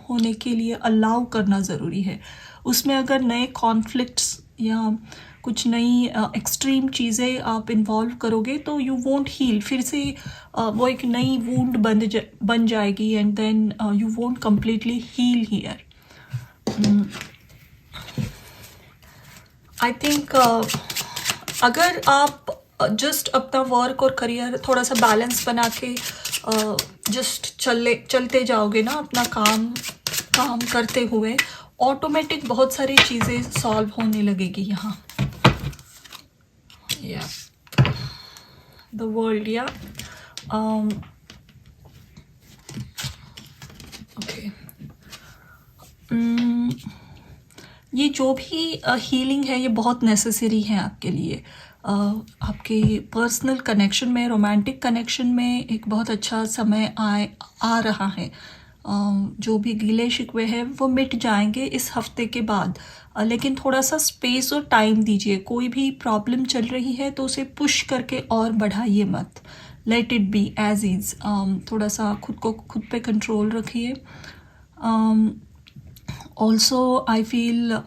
होने के लिए अलाउ करना ज़रूरी है। उसमें अगर नए कॉन्फ्लिक्ट्स या कुछ नई एक्सट्रीम चीज़ें आप इन्वॉल्व करोगे तो यू वोंट हील, फिर से वो एक नई वुंड बन जाएगी, and then you won't completely heal here. I think अगर आप जस्ट अपना वर्क और करियर थोड़ा सा बैलेंस बना के जस्ट चलते जाओगे ना, अपना काम करते हुए, ऑटोमेटिक बहुत सारी चीज़ें सॉल्व होने लगेगी यहाँ। या द वर्ल्ड, या ओके, ये जो भी हीलिंग है ये बहुत नेसेसरी है आपके लिए। आपके पर्सनल कनेक्शन में, रोमांटिक कनेक्शन में एक बहुत अच्छा समय आ रहा है। जो भी गिले शिकवे हैं वो मिट जाएंगे इस हफ्ते के बाद, लेकिन थोड़ा सा स्पेस और टाइम दीजिए। कोई भी प्रॉब्लम चल रही है तो उसे पुश करके और बढ़ाइए मत, let it be as is. थोड़ा सा खुद पे कंट्रोल रखिए। ऑल्सो आई फील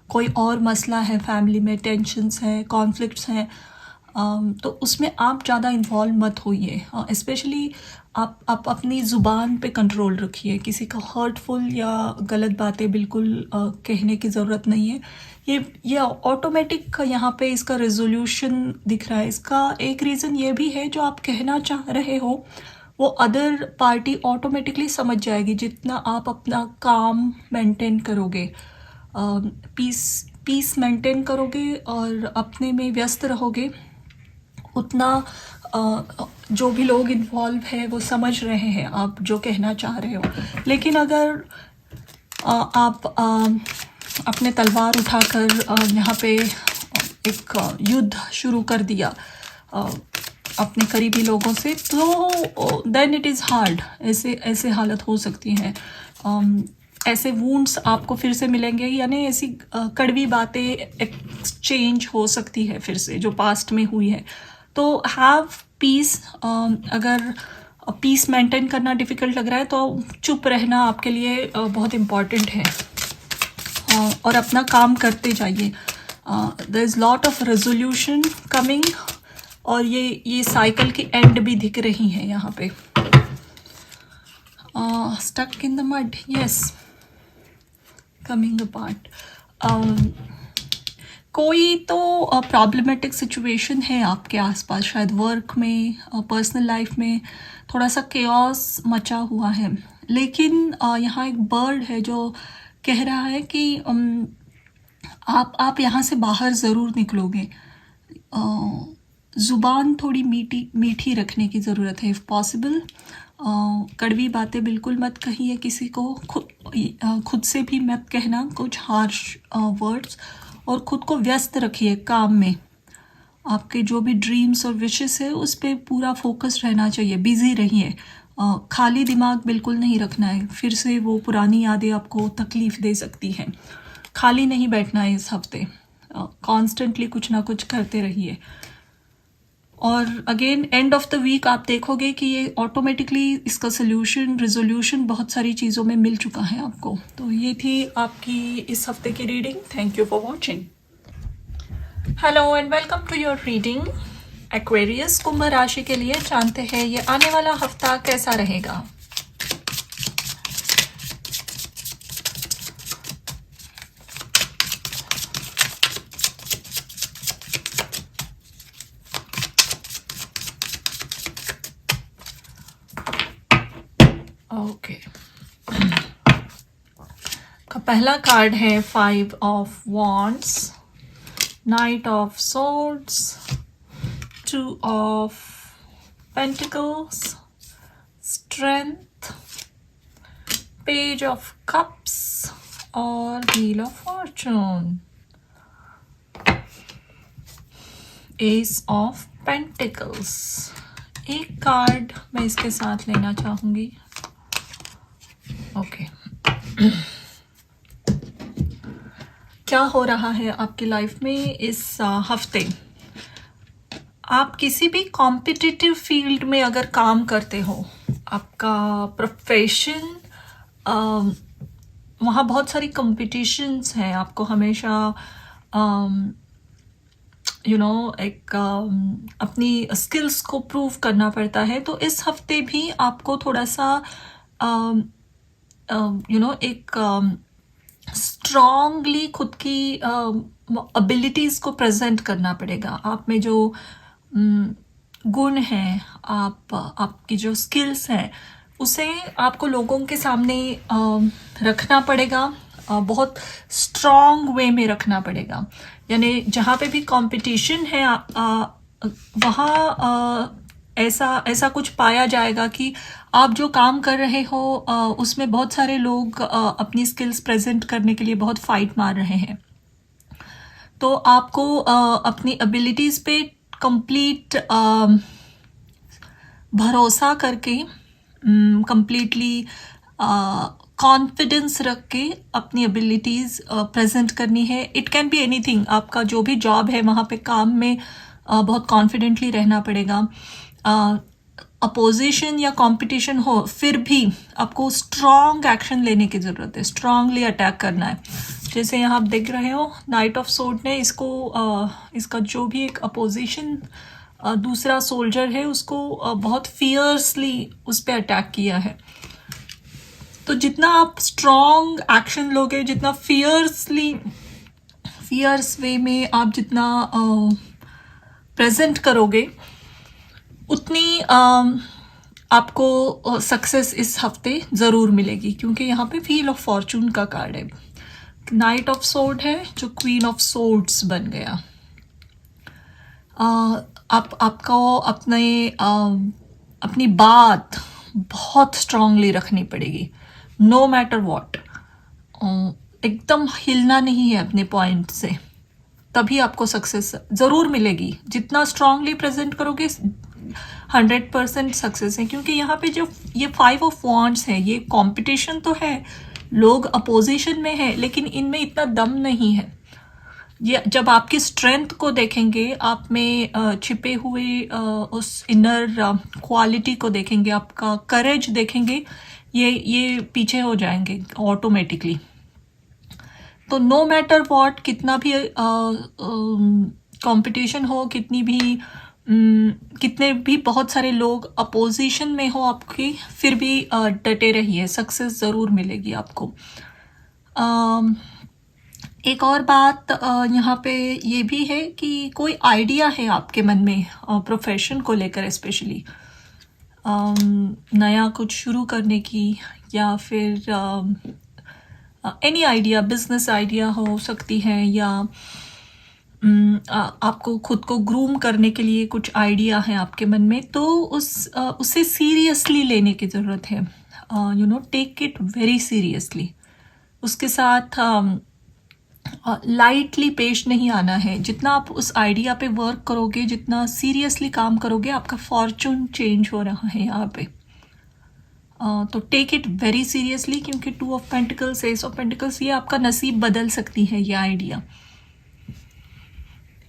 कोई और मसला है फैमिली में, टेंशन्स हैं, कॉन्फ्लिक्ट्स हैं, तो उसमें आप ज़्यादा इन्वॉल्व मत होइए। स्पेशली आप अपनी ज़ुबान पे कंट्रोल रखिए। किसी का हर्टफुल या गलत बातें बिल्कुल कहने की ज़रूरत नहीं है। ये ऑटोमेटिक यहाँ पे इसका रेजोल्यूशन दिख रहा है। इसका एक रीज़न ये भी है, जो आप कहना चाह रहे हो वो अदर पार्टी ऑटोमेटिकली समझ जाएगी। जितना आप अपना काम मेंटेन करोगे, पीस मेंटेन करोगे और अपने में व्यस्त रहोगे, उतना जो भी लोग इन्वॉल्व है वो समझ रहे हैं आप जो कहना चाह रहे हो। लेकिन अगर आप अपने तलवार उठाकर यहाँ पे एक युद्ध शुरू कर दिया अपने करीबी लोगों से, तो देन इट इज़ हार्ड। ऐसे हालत हो सकती हैं, ऐसे वुंड्स आपको फिर से मिलेंगे, यानी ऐसी कड़वी बातें एक्सचेंज हो सकती है फिर से जो पास्ट में हुई है। तो हैव पीस। अगर पीस मेंटेन करना डिफ़िकल्ट लग रहा है तो चुप रहना आपके लिए बहुत इम्पॉर्टेंट है। और अपना काम करते जाइए। There is lot of resolution coming और ये साइकिल की एंड भी दिख रही है यहाँ पे। Stuck in the mud, yes, coming apart. कोई तो प्रॉब्लमेटिक सिचुएशन है आपके आसपास, शायद वर्क में, पर्सनल लाइफ में थोड़ा सा केओस मचा हुआ है। लेकिन यहाँ एक बर्ड है जो कह रहा है कि आप यहाँ से बाहर ज़रूर निकलोगे। ज़ुबान थोड़ी मीठी रखने की ज़रूरत है इफ़ पॉसिबल। कड़वी बातें बिल्कुल मत कहिए किसी को, खुद से भी मत कहना कुछ हार्श वर्ड्स, और ख़ुद को व्यस्त रखिए काम में। आपके जो भी ड्रीम्स और विशेस है उस पर पूरा फोकस रहना चाहिए, बिज़ी रहिए। खाली दिमाग बिल्कुल नहीं रखना है, फिर से वो पुरानी यादें आपको तकलीफ़ दे सकती हैं। खाली नहीं बैठना है इस हफ्ते, कॉन्स्टेंटली कुछ ना कुछ करते रहिए। और again end of the week आप देखोगे कि ये ऑटोमेटिकली इसका सोल्यूशन, रिजोल्यूशन बहुत सारी चीज़ों में मिल चुका है आपको। तो ये थी आपकी इस हफ्ते की reading. Thank you for watching. Hello and welcome to your reading. Aquarius, कुंभ राशि के लिए जानते हैं ये आने वाला हफ्ता कैसा रहेगा। ओके, का पहला कार्ड है 5 of wands, knight of swords, 2 of pentacles, strength, page of cups और wheel of fortune, ace of pentacles. एक कार्ड मैं इसके साथ लेना चाहूँगी। ओके, क्या हो रहा है आपकी लाइफ में इस हफ्ते। आप किसी भी कॉम्पिटिटिव फील्ड में अगर काम करते हो, आपका प्रोफेशन, वहाँ बहुत सारी कंपटीशंस हैं, आपको हमेशा एक अपनी स्किल्स को प्रूव करना पड़ता है। तो इस हफ्ते भी आपको थोड़ा सा एक स्ट्रांगली खुद की एबिलिटीज़ को प्रेजेंट करना पड़ेगा। आप में जो गुण हैं, आपकी जो स्किल्स हैं, उसे आपको लोगों के सामने रखना पड़ेगा, बहुत स्ट्रांग वे में रखना पड़ेगा। यानी जहाँ पे भी कंपटीशन है वहाँ ऐसा कुछ पाया जाएगा कि आप जो काम कर रहे हो उसमें बहुत सारे लोग अपनी स्किल्स प्रेजेंट करने के लिए बहुत फाइट मार रहे हैं। तो आपको अपनी एबिलिटीज़ पे कंप्लीट भरोसा करके, कंप्लीटली कॉन्फिडेंस रख के अपनी एबिलिटीज़ प्रेजेंट करनी है। इट कैन बी एनीथिंग, आपका जो भी जॉब है वहाँ पे काम में बहुत कॉन्फिडेंटली रहना पड़ेगा। अपोजिशन या कंपटीशन हो, फिर भी आपको स्ट्रॉन्ग एक्शन लेने की ज़रूरत है, स्ट्रांगली अटैक करना है। जैसे यहाँ आप देख रहे हो नाइट ऑफ सोर्ड ने इसका जो भी एक अपोजिशन दूसरा सोल्जर है उसको बहुत फियर्सली उस पर अटैक किया है। तो जितना आप स्ट्रॉन्ग एक्शन लोगे, जितना फियर्स वे में आप जितना प्रेजेंट करोगे, उतनी आपको सक्सेस इस हफ्ते ज़रूर मिलेगी। क्योंकि यहाँ पे व्हील ऑफ फॉर्चून का कार्ड है, नाइट ऑफ सोर्ड है जो क्वीन ऑफ सोर्ड्स बन गया। आपको अपनी बात बहुत स्ट्रांगली रखनी पड़ेगी, नो मैटर व्हाट। एकदम हिलना नहीं है अपने पॉइंट से, तभी आपको सक्सेस ज़रूर मिलेगी। जितना स्ट्रांगली प्रेजेंट करोगे 100% सक्सेस है। क्योंकि यहाँ पे जो ये 5 ऑफ वॉन्ड्स है, ये कंपटीशन तो है, लोग अपोजिशन में है, लेकिन इनमें इतना दम नहीं है। ये जब आपकी स्ट्रेंथ को देखेंगे, आप में छिपे हुए उस इनर क्वालिटी को देखेंगे, आपका करेज देखेंगे, ये पीछे हो जाएंगे ऑटोमेटिकली। तो नो मैटर व्हाट, कितना भी कंपटीशन हो, कितने भी बहुत सारे लोग अपोजिशन में हो आपकी, फिर भी डटे रहिए, सक्सेस ज़रूर मिलेगी आपको। एक और बात यहाँ पे ये भी है कि कोई आइडिया है आपके मन में प्रोफेशन को लेकर, स्पेशली नया कुछ शुरू करने की, या फिर एनी आइडिया, बिजनेस आइडिया हो सकती है, या आपको खुद को ग्रूम करने के लिए कुछ आइडिया है आपके मन में, तो उसे सीरियसली लेने की ज़रूरत है। Take it very seriously. उसके साथ लाइटली पेश नहीं आना है। जितना आप उस आइडिया पे वर्क करोगे, जितना सीरियसली काम करोगे, आपका फॉर्चून चेंज हो रहा है यहाँ पे। तो टेक इट वेरी सीरियसली, क्योंकि 2 of pentacles, S of pentacles, ये आपका नसीब बदल सकती है ये idea.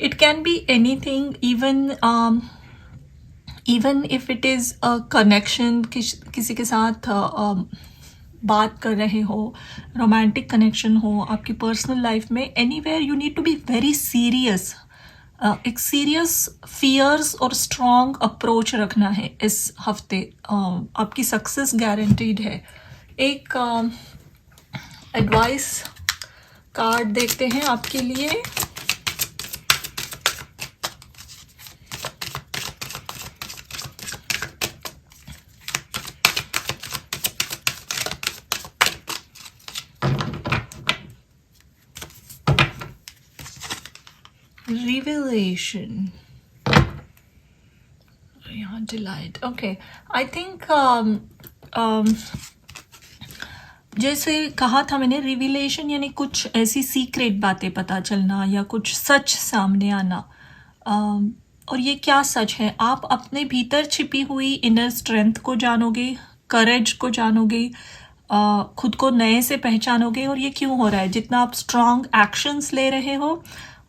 It can be anything, even if it is a connection, किसी के साथ बात कर रहे हो, रोमांटिक कनेक्शन हो, आपकी पर्सनल लाइफ में, anywhere you need to be very serious. एक सीरियस, फियर्स और स्ट्रॉन्ग अप्रोच रखना है इस हफ्ते। आपकी सक्सेस गारंटीड है। एक एडवाइस कार्ड देखते हैं आपके लिए। Revelation. यहाँ delight. Okay. I think जैसे कहा था मैंने, रिविलेशन यानी कुछ ऐसी सीक्रेट बातें पता चलना, या कुछ सच सामने आना। और ये क्या सच है? आप अपने भीतर छिपी हुई इनर स्ट्रेंथ को जानोगे, करेज को जानोगे, खुद को नए से पहचानोगे। और ये क्यों हो रहा है? जितना आप स्ट्रॉन्ग एक्शंस ले रहे हो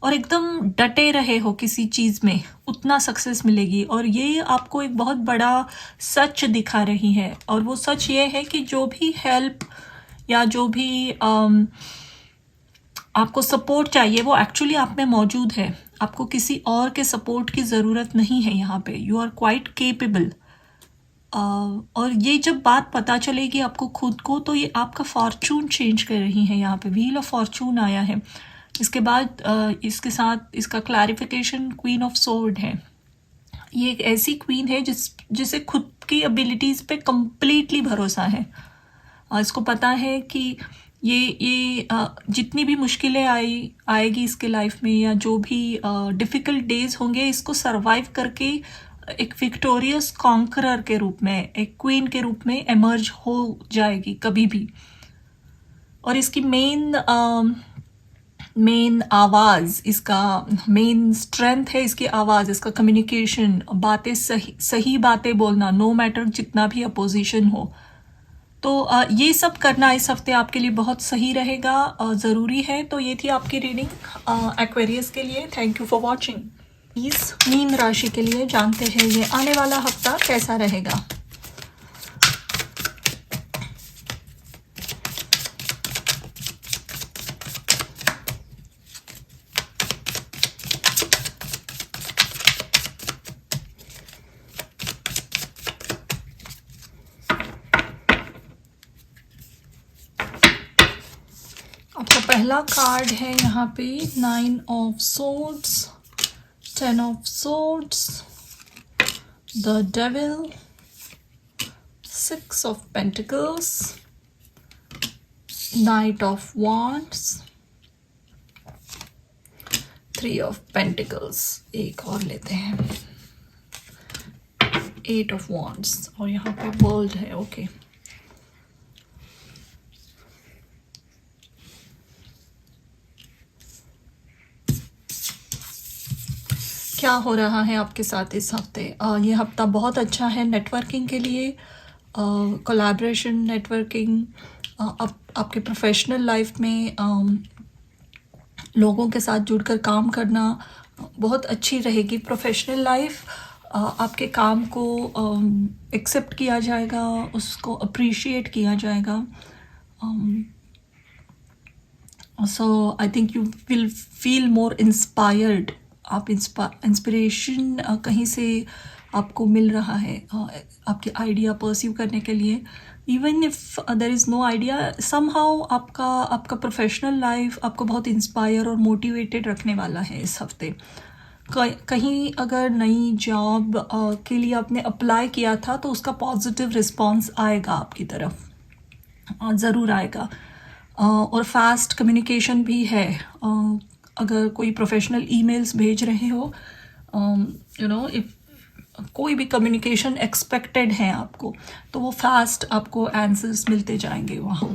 और एकदम डटे रहे हो किसी चीज़ में, उतना सक्सेस मिलेगी। और ये आपको एक बहुत बड़ा सच दिखा रही है। और वो सच ये है कि जो भी हेल्प या जो भी आपको सपोर्ट चाहिए, वो एक्चुअली आप में मौजूद है। आपको किसी और के सपोर्ट की ज़रूरत नहीं है यहाँ पे। You are quite capable. और ये जब बात पता चलेगी आपको खुद को, तो ये आपका फॉर्चून चेंज कर रही है। यहाँ पे व्हील ऑफ फॉर्चून आया है। इसके बाद इसके साथ इसका क्लैरिफिकेशन क्वीन ऑफ सोर्ड है। ये एक ऐसी क्वीन है जिसे खुद की एबिलिटीज़ पे कंप्लीटली भरोसा है। इसको पता है कि ये जितनी भी मुश्किलें आएगी इसके लाइफ में, या जो भी डिफ़िकल्ट डेज होंगे, इसको सरवाइव करके एक विक्टोरियस कॉन्करर के रूप में, एक क्वीन के रूप में एमर्ज हो जाएगी कभी भी। और इसकी मेन आवाज़, इसका मेन स्ट्रेंथ है इसकी आवाज़, इसका कम्युनिकेशन, बातें सही बातें बोलना, नो मैटर जितना भी अपोजिशन हो। तो ये सब करना इस हफ्ते आपके लिए बहुत सही रहेगा, ज़रूरी है। तो ये थी आपकी रीडिंग एक्वेरियस के लिए। Thank you for watching. इस मीन राशि के लिए जानते हैं ये आने वाला हफ्ता कैसा रहेगा। आपका पहला कार्ड है यहाँ पे 9 of swords, 10 of swords, the devil, 6 of pentacles, night of wands, 3 of pentacles. एक और लेते हैं, 8 ऑफ वॉन्ड्स, और यहाँ पे वर्ल्ड है। ओके, क्या हो रहा है आपके साथ इस हफ्ते? ये हफ्ता बहुत अच्छा है नेटवर्किंग के लिए, कोलैबोरेशन, नेटवर्किंग, आपके प्रोफेशनल लाइफ में लोगों के साथ जुड़कर काम करना बहुत अच्छी रहेगी। प्रोफेशनल लाइफ आपके काम को एक्सेप्ट किया जाएगा, उसको अप्रिशिएट किया जाएगा। So I think you will feel more inspired. आप इंस्पिरेशन कहीं से आपको मिल रहा है आपके आइडिया परस्यू करने के लिए। Even if there is no idea, somehow आपका प्रोफेशनल लाइफ आपको बहुत इंस्पायर और मोटिवेटेड रखने वाला है इस हफ्ते। कहीं अगर नई जॉब के लिए आपने अप्लाई किया था तो उसका पॉजिटिव रिस्पॉन्स आएगा आपकी तरफ, ज़रूर आएगा। और फास्ट कम्युनिकेशन भी है। अगर कोई प्रोफेशनल ईमेल्स भेज रहे हो, इफ कोई भी कम्युनिकेशन एक्सपेक्टेड है आपको, तो वो फास्ट आपको आंसर्स मिलते जाएंगे वहाँ।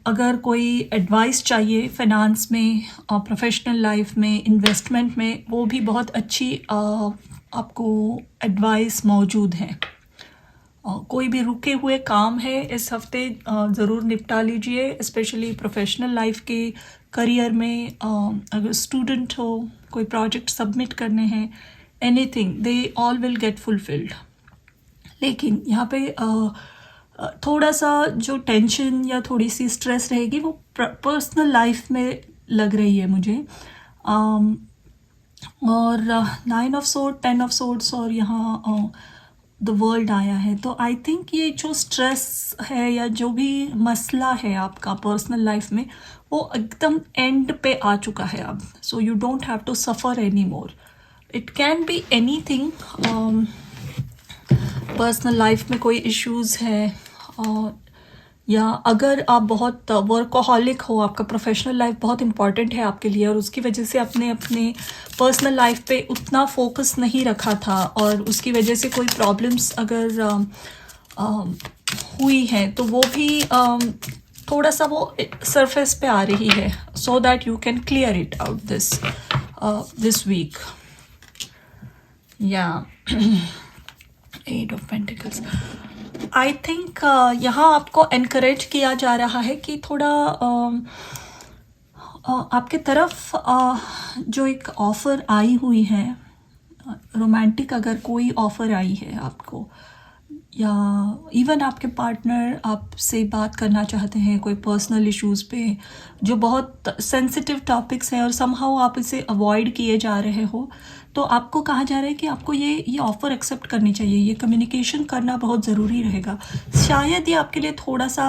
अगर कोई एडवाइस चाहिए फाइनेंस में, प्रोफेशनल लाइफ में, इन्वेस्टमेंट में, वो भी बहुत अच्छी आपको एडवाइस मौजूद है। कोई भी रुके हुए काम है इस हफ्ते ज़रूर निपटा लीजिए, स्पेशली प्रोफेशनल लाइफ के करियर में। अगर स्टूडेंट हो, कोई प्रोजेक्ट सबमिट करने हैं, anything, they all will get fulfilled. लेकिन यहाँ पे थोड़ा सा जो टेंशन या थोड़ी सी स्ट्रेस रहेगी वो पर्सनल लाइफ में लग रही है मुझे। और 9 ऑफ सोर्ड, 10 ऑफ सोर्ड्स और यहाँ द वर्ल्ड आया है। तो आई थिंक ये जो स्ट्रेस है या जो भी मसला है आपका पर्सनल लाइफ में, वो एकदम एंड पे आ चुका है अब। So you don't have to suffer any more. It can be anything. Personal life में कोई इश्यूज़ है, या अगर आप बहुत वर्कोहॉलिक हो, आपका प्रोफेशनल लाइफ बहुत इंपॉर्टेंट है आपके लिए और उसकी वजह से आपने अपने पर्सनल लाइफ पे उतना फोकस नहीं रखा था और उसकी वजह से कोई प्रॉब्लम्स अगर हुई हैं, तो वो भी थोड़ा सा वो सरफेस पे आ रही है, so that you can clear it out this week. या 8 ऑफ पेंटिकल्स, आई थिंक यहाँ आपको एनकरेज किया जा रहा है कि थोड़ा आपके तरफ जो एक ऑफ़र आई हुई है, रोमांटिक अगर कोई ऑफ़र आई है आपको, या इवन आपके पार्टनर आपसे बात करना चाहते हैं कोई पर्सनल इश्यूज़ पे जो बहुत सेंसिटिव टॉपिक्स हैं और समहाउ आप इसे अवॉइड किए जा रहे हो, तो आपको कहा जा रहा है कि आपको ये ऑफ़र एक्सेप्ट करनी चाहिए। ये कम्युनिकेशन करना बहुत ज़रूरी रहेगा। शायद ये आपके लिए थोड़ा सा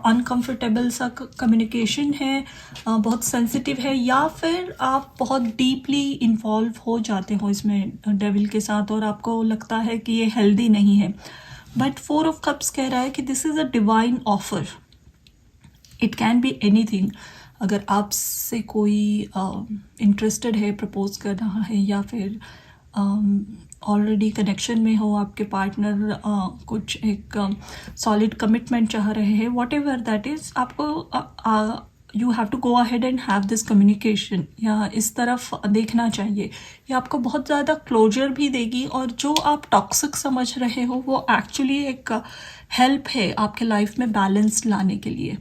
अनकंफर्टेबल सा कम्युनिकेशन है, बहुत सेंसिटिव है, या फिर आप बहुत डीपली इन्वॉल्व हो जाते हो इसमें डेविल के साथ और आपको लगता है कि ये हेल्दी नहीं है। बट 4 ऑफ कप्स कह रहा है कि this is a divine offer. It can be anything. अगर आपसे कोई इंटरेस्टेड है, प्रपोज कर रहा है, या फिर ऑलरेडी कनेक्शन में हो, आपके पार्टनर कुछ एक सॉलिड कमिटमेंट चाह रहे हैं, वॉट एवर दैट इज़, आपको you have to go ahead and have this communication, या इस तरफ देखना चाहिए। ये आपको बहुत ज़्यादा क्लोजर भी देगी और जो आप टॉक्सिक समझ रहे हो वो एक्चुअली एक हेल्प है आपके लाइफ में बैलेंस लाने के लिए।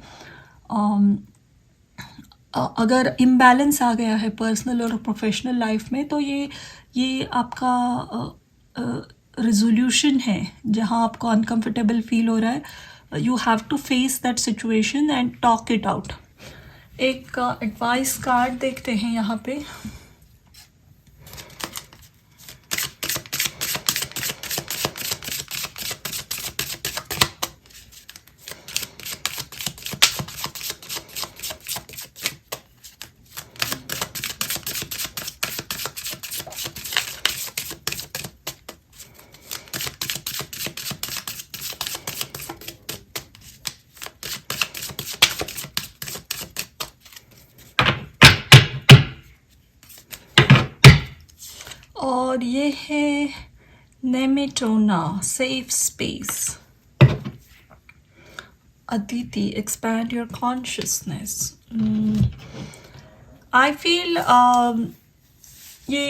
अगर इम्बैलेंस आ गया है पर्सनल और प्रोफेशनल लाइफ में, तो ये आपका रिजोल्यूशन है जहाँ आपको अनकंफर्टेबल फील हो रहा है। You have to face that situation and talk it out. एक एडवाइस कार्ड देखते हैं यहाँ पे। और ये है Nemetona, safe space. Aditi, expand your consciousness. I feel ये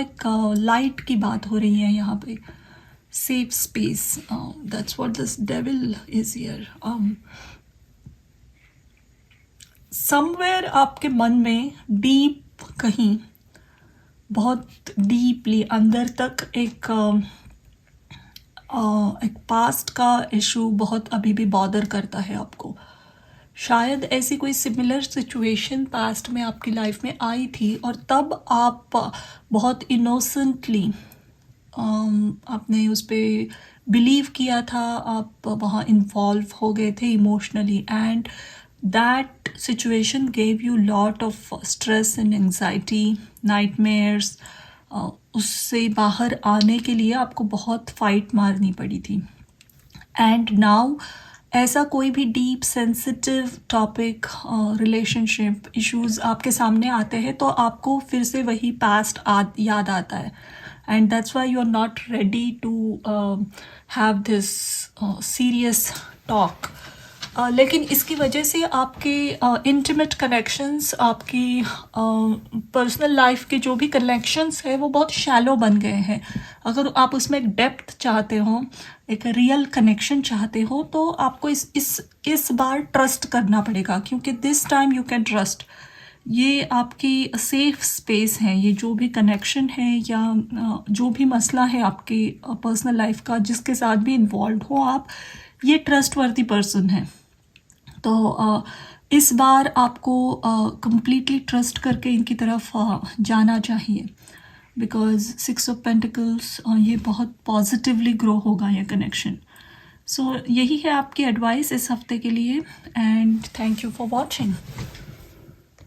एक लाइट की बात हो रही है यहाँ पे। Safe space, that's what this devil is here. Somewhere आपके मन में डीप कहीं बहुत डीपली अंदर तक एक पास्ट का इशू बहुत अभी भी बॉदर करता है आपको। शायद ऐसी कोई सिमिलर सिचुएशन पास्ट में आपकी लाइफ में आई थी और तब आप बहुत इनोसेंटली आपने उस पर बिलीव किया था, आप वहाँ इन्वॉल्व हो गए थे emotionally, and that situation gave you lot of stress and anxiety, nightmares. उससे बाहर आने के लिए आपको बहुत फाइट मारनी पड़ी थी। एंड नाउ ऐसा कोई भी deep sensitive topic, relationship issues आपके सामने आते हैं तो आपको फिर से वही पास्ट याद आता है, and that's why you are not ready to have this serious talk. लेकिन इसकी वजह से आपके इंटीमेट कनेक्शंस, आपकी पर्सनल लाइफ के जो भी कनेक्शंस है वो बहुत शैलो बन गए हैं। अगर आप उसमें एक डेप्थ चाहते हो, एक रियल कनेक्शन चाहते हो, तो आपको इस बार ट्रस्ट करना पड़ेगा, क्योंकि this time you can trust. ये आपकी सेफ स्पेस है। ये जो भी कनेक्शन है या जो भी मसला है आपकी पर्सनल लाइफ का, जिसके साथ भी इन्वॉल्व हो आप, ये ट्रस्ट वर्दी पर्सन है। तो इस बार आपको कंप्लीटली ट्रस्ट करके इनकी तरफ जाना चाहिए, बिकॉज 6 ऑफ पेंटिकल्स ये बहुत पॉजिटिवली ग्रो होगा ये कनेक्शन। सो यही है आपकी एडवाइस इस हफ्ते के लिए, and thank you for watching.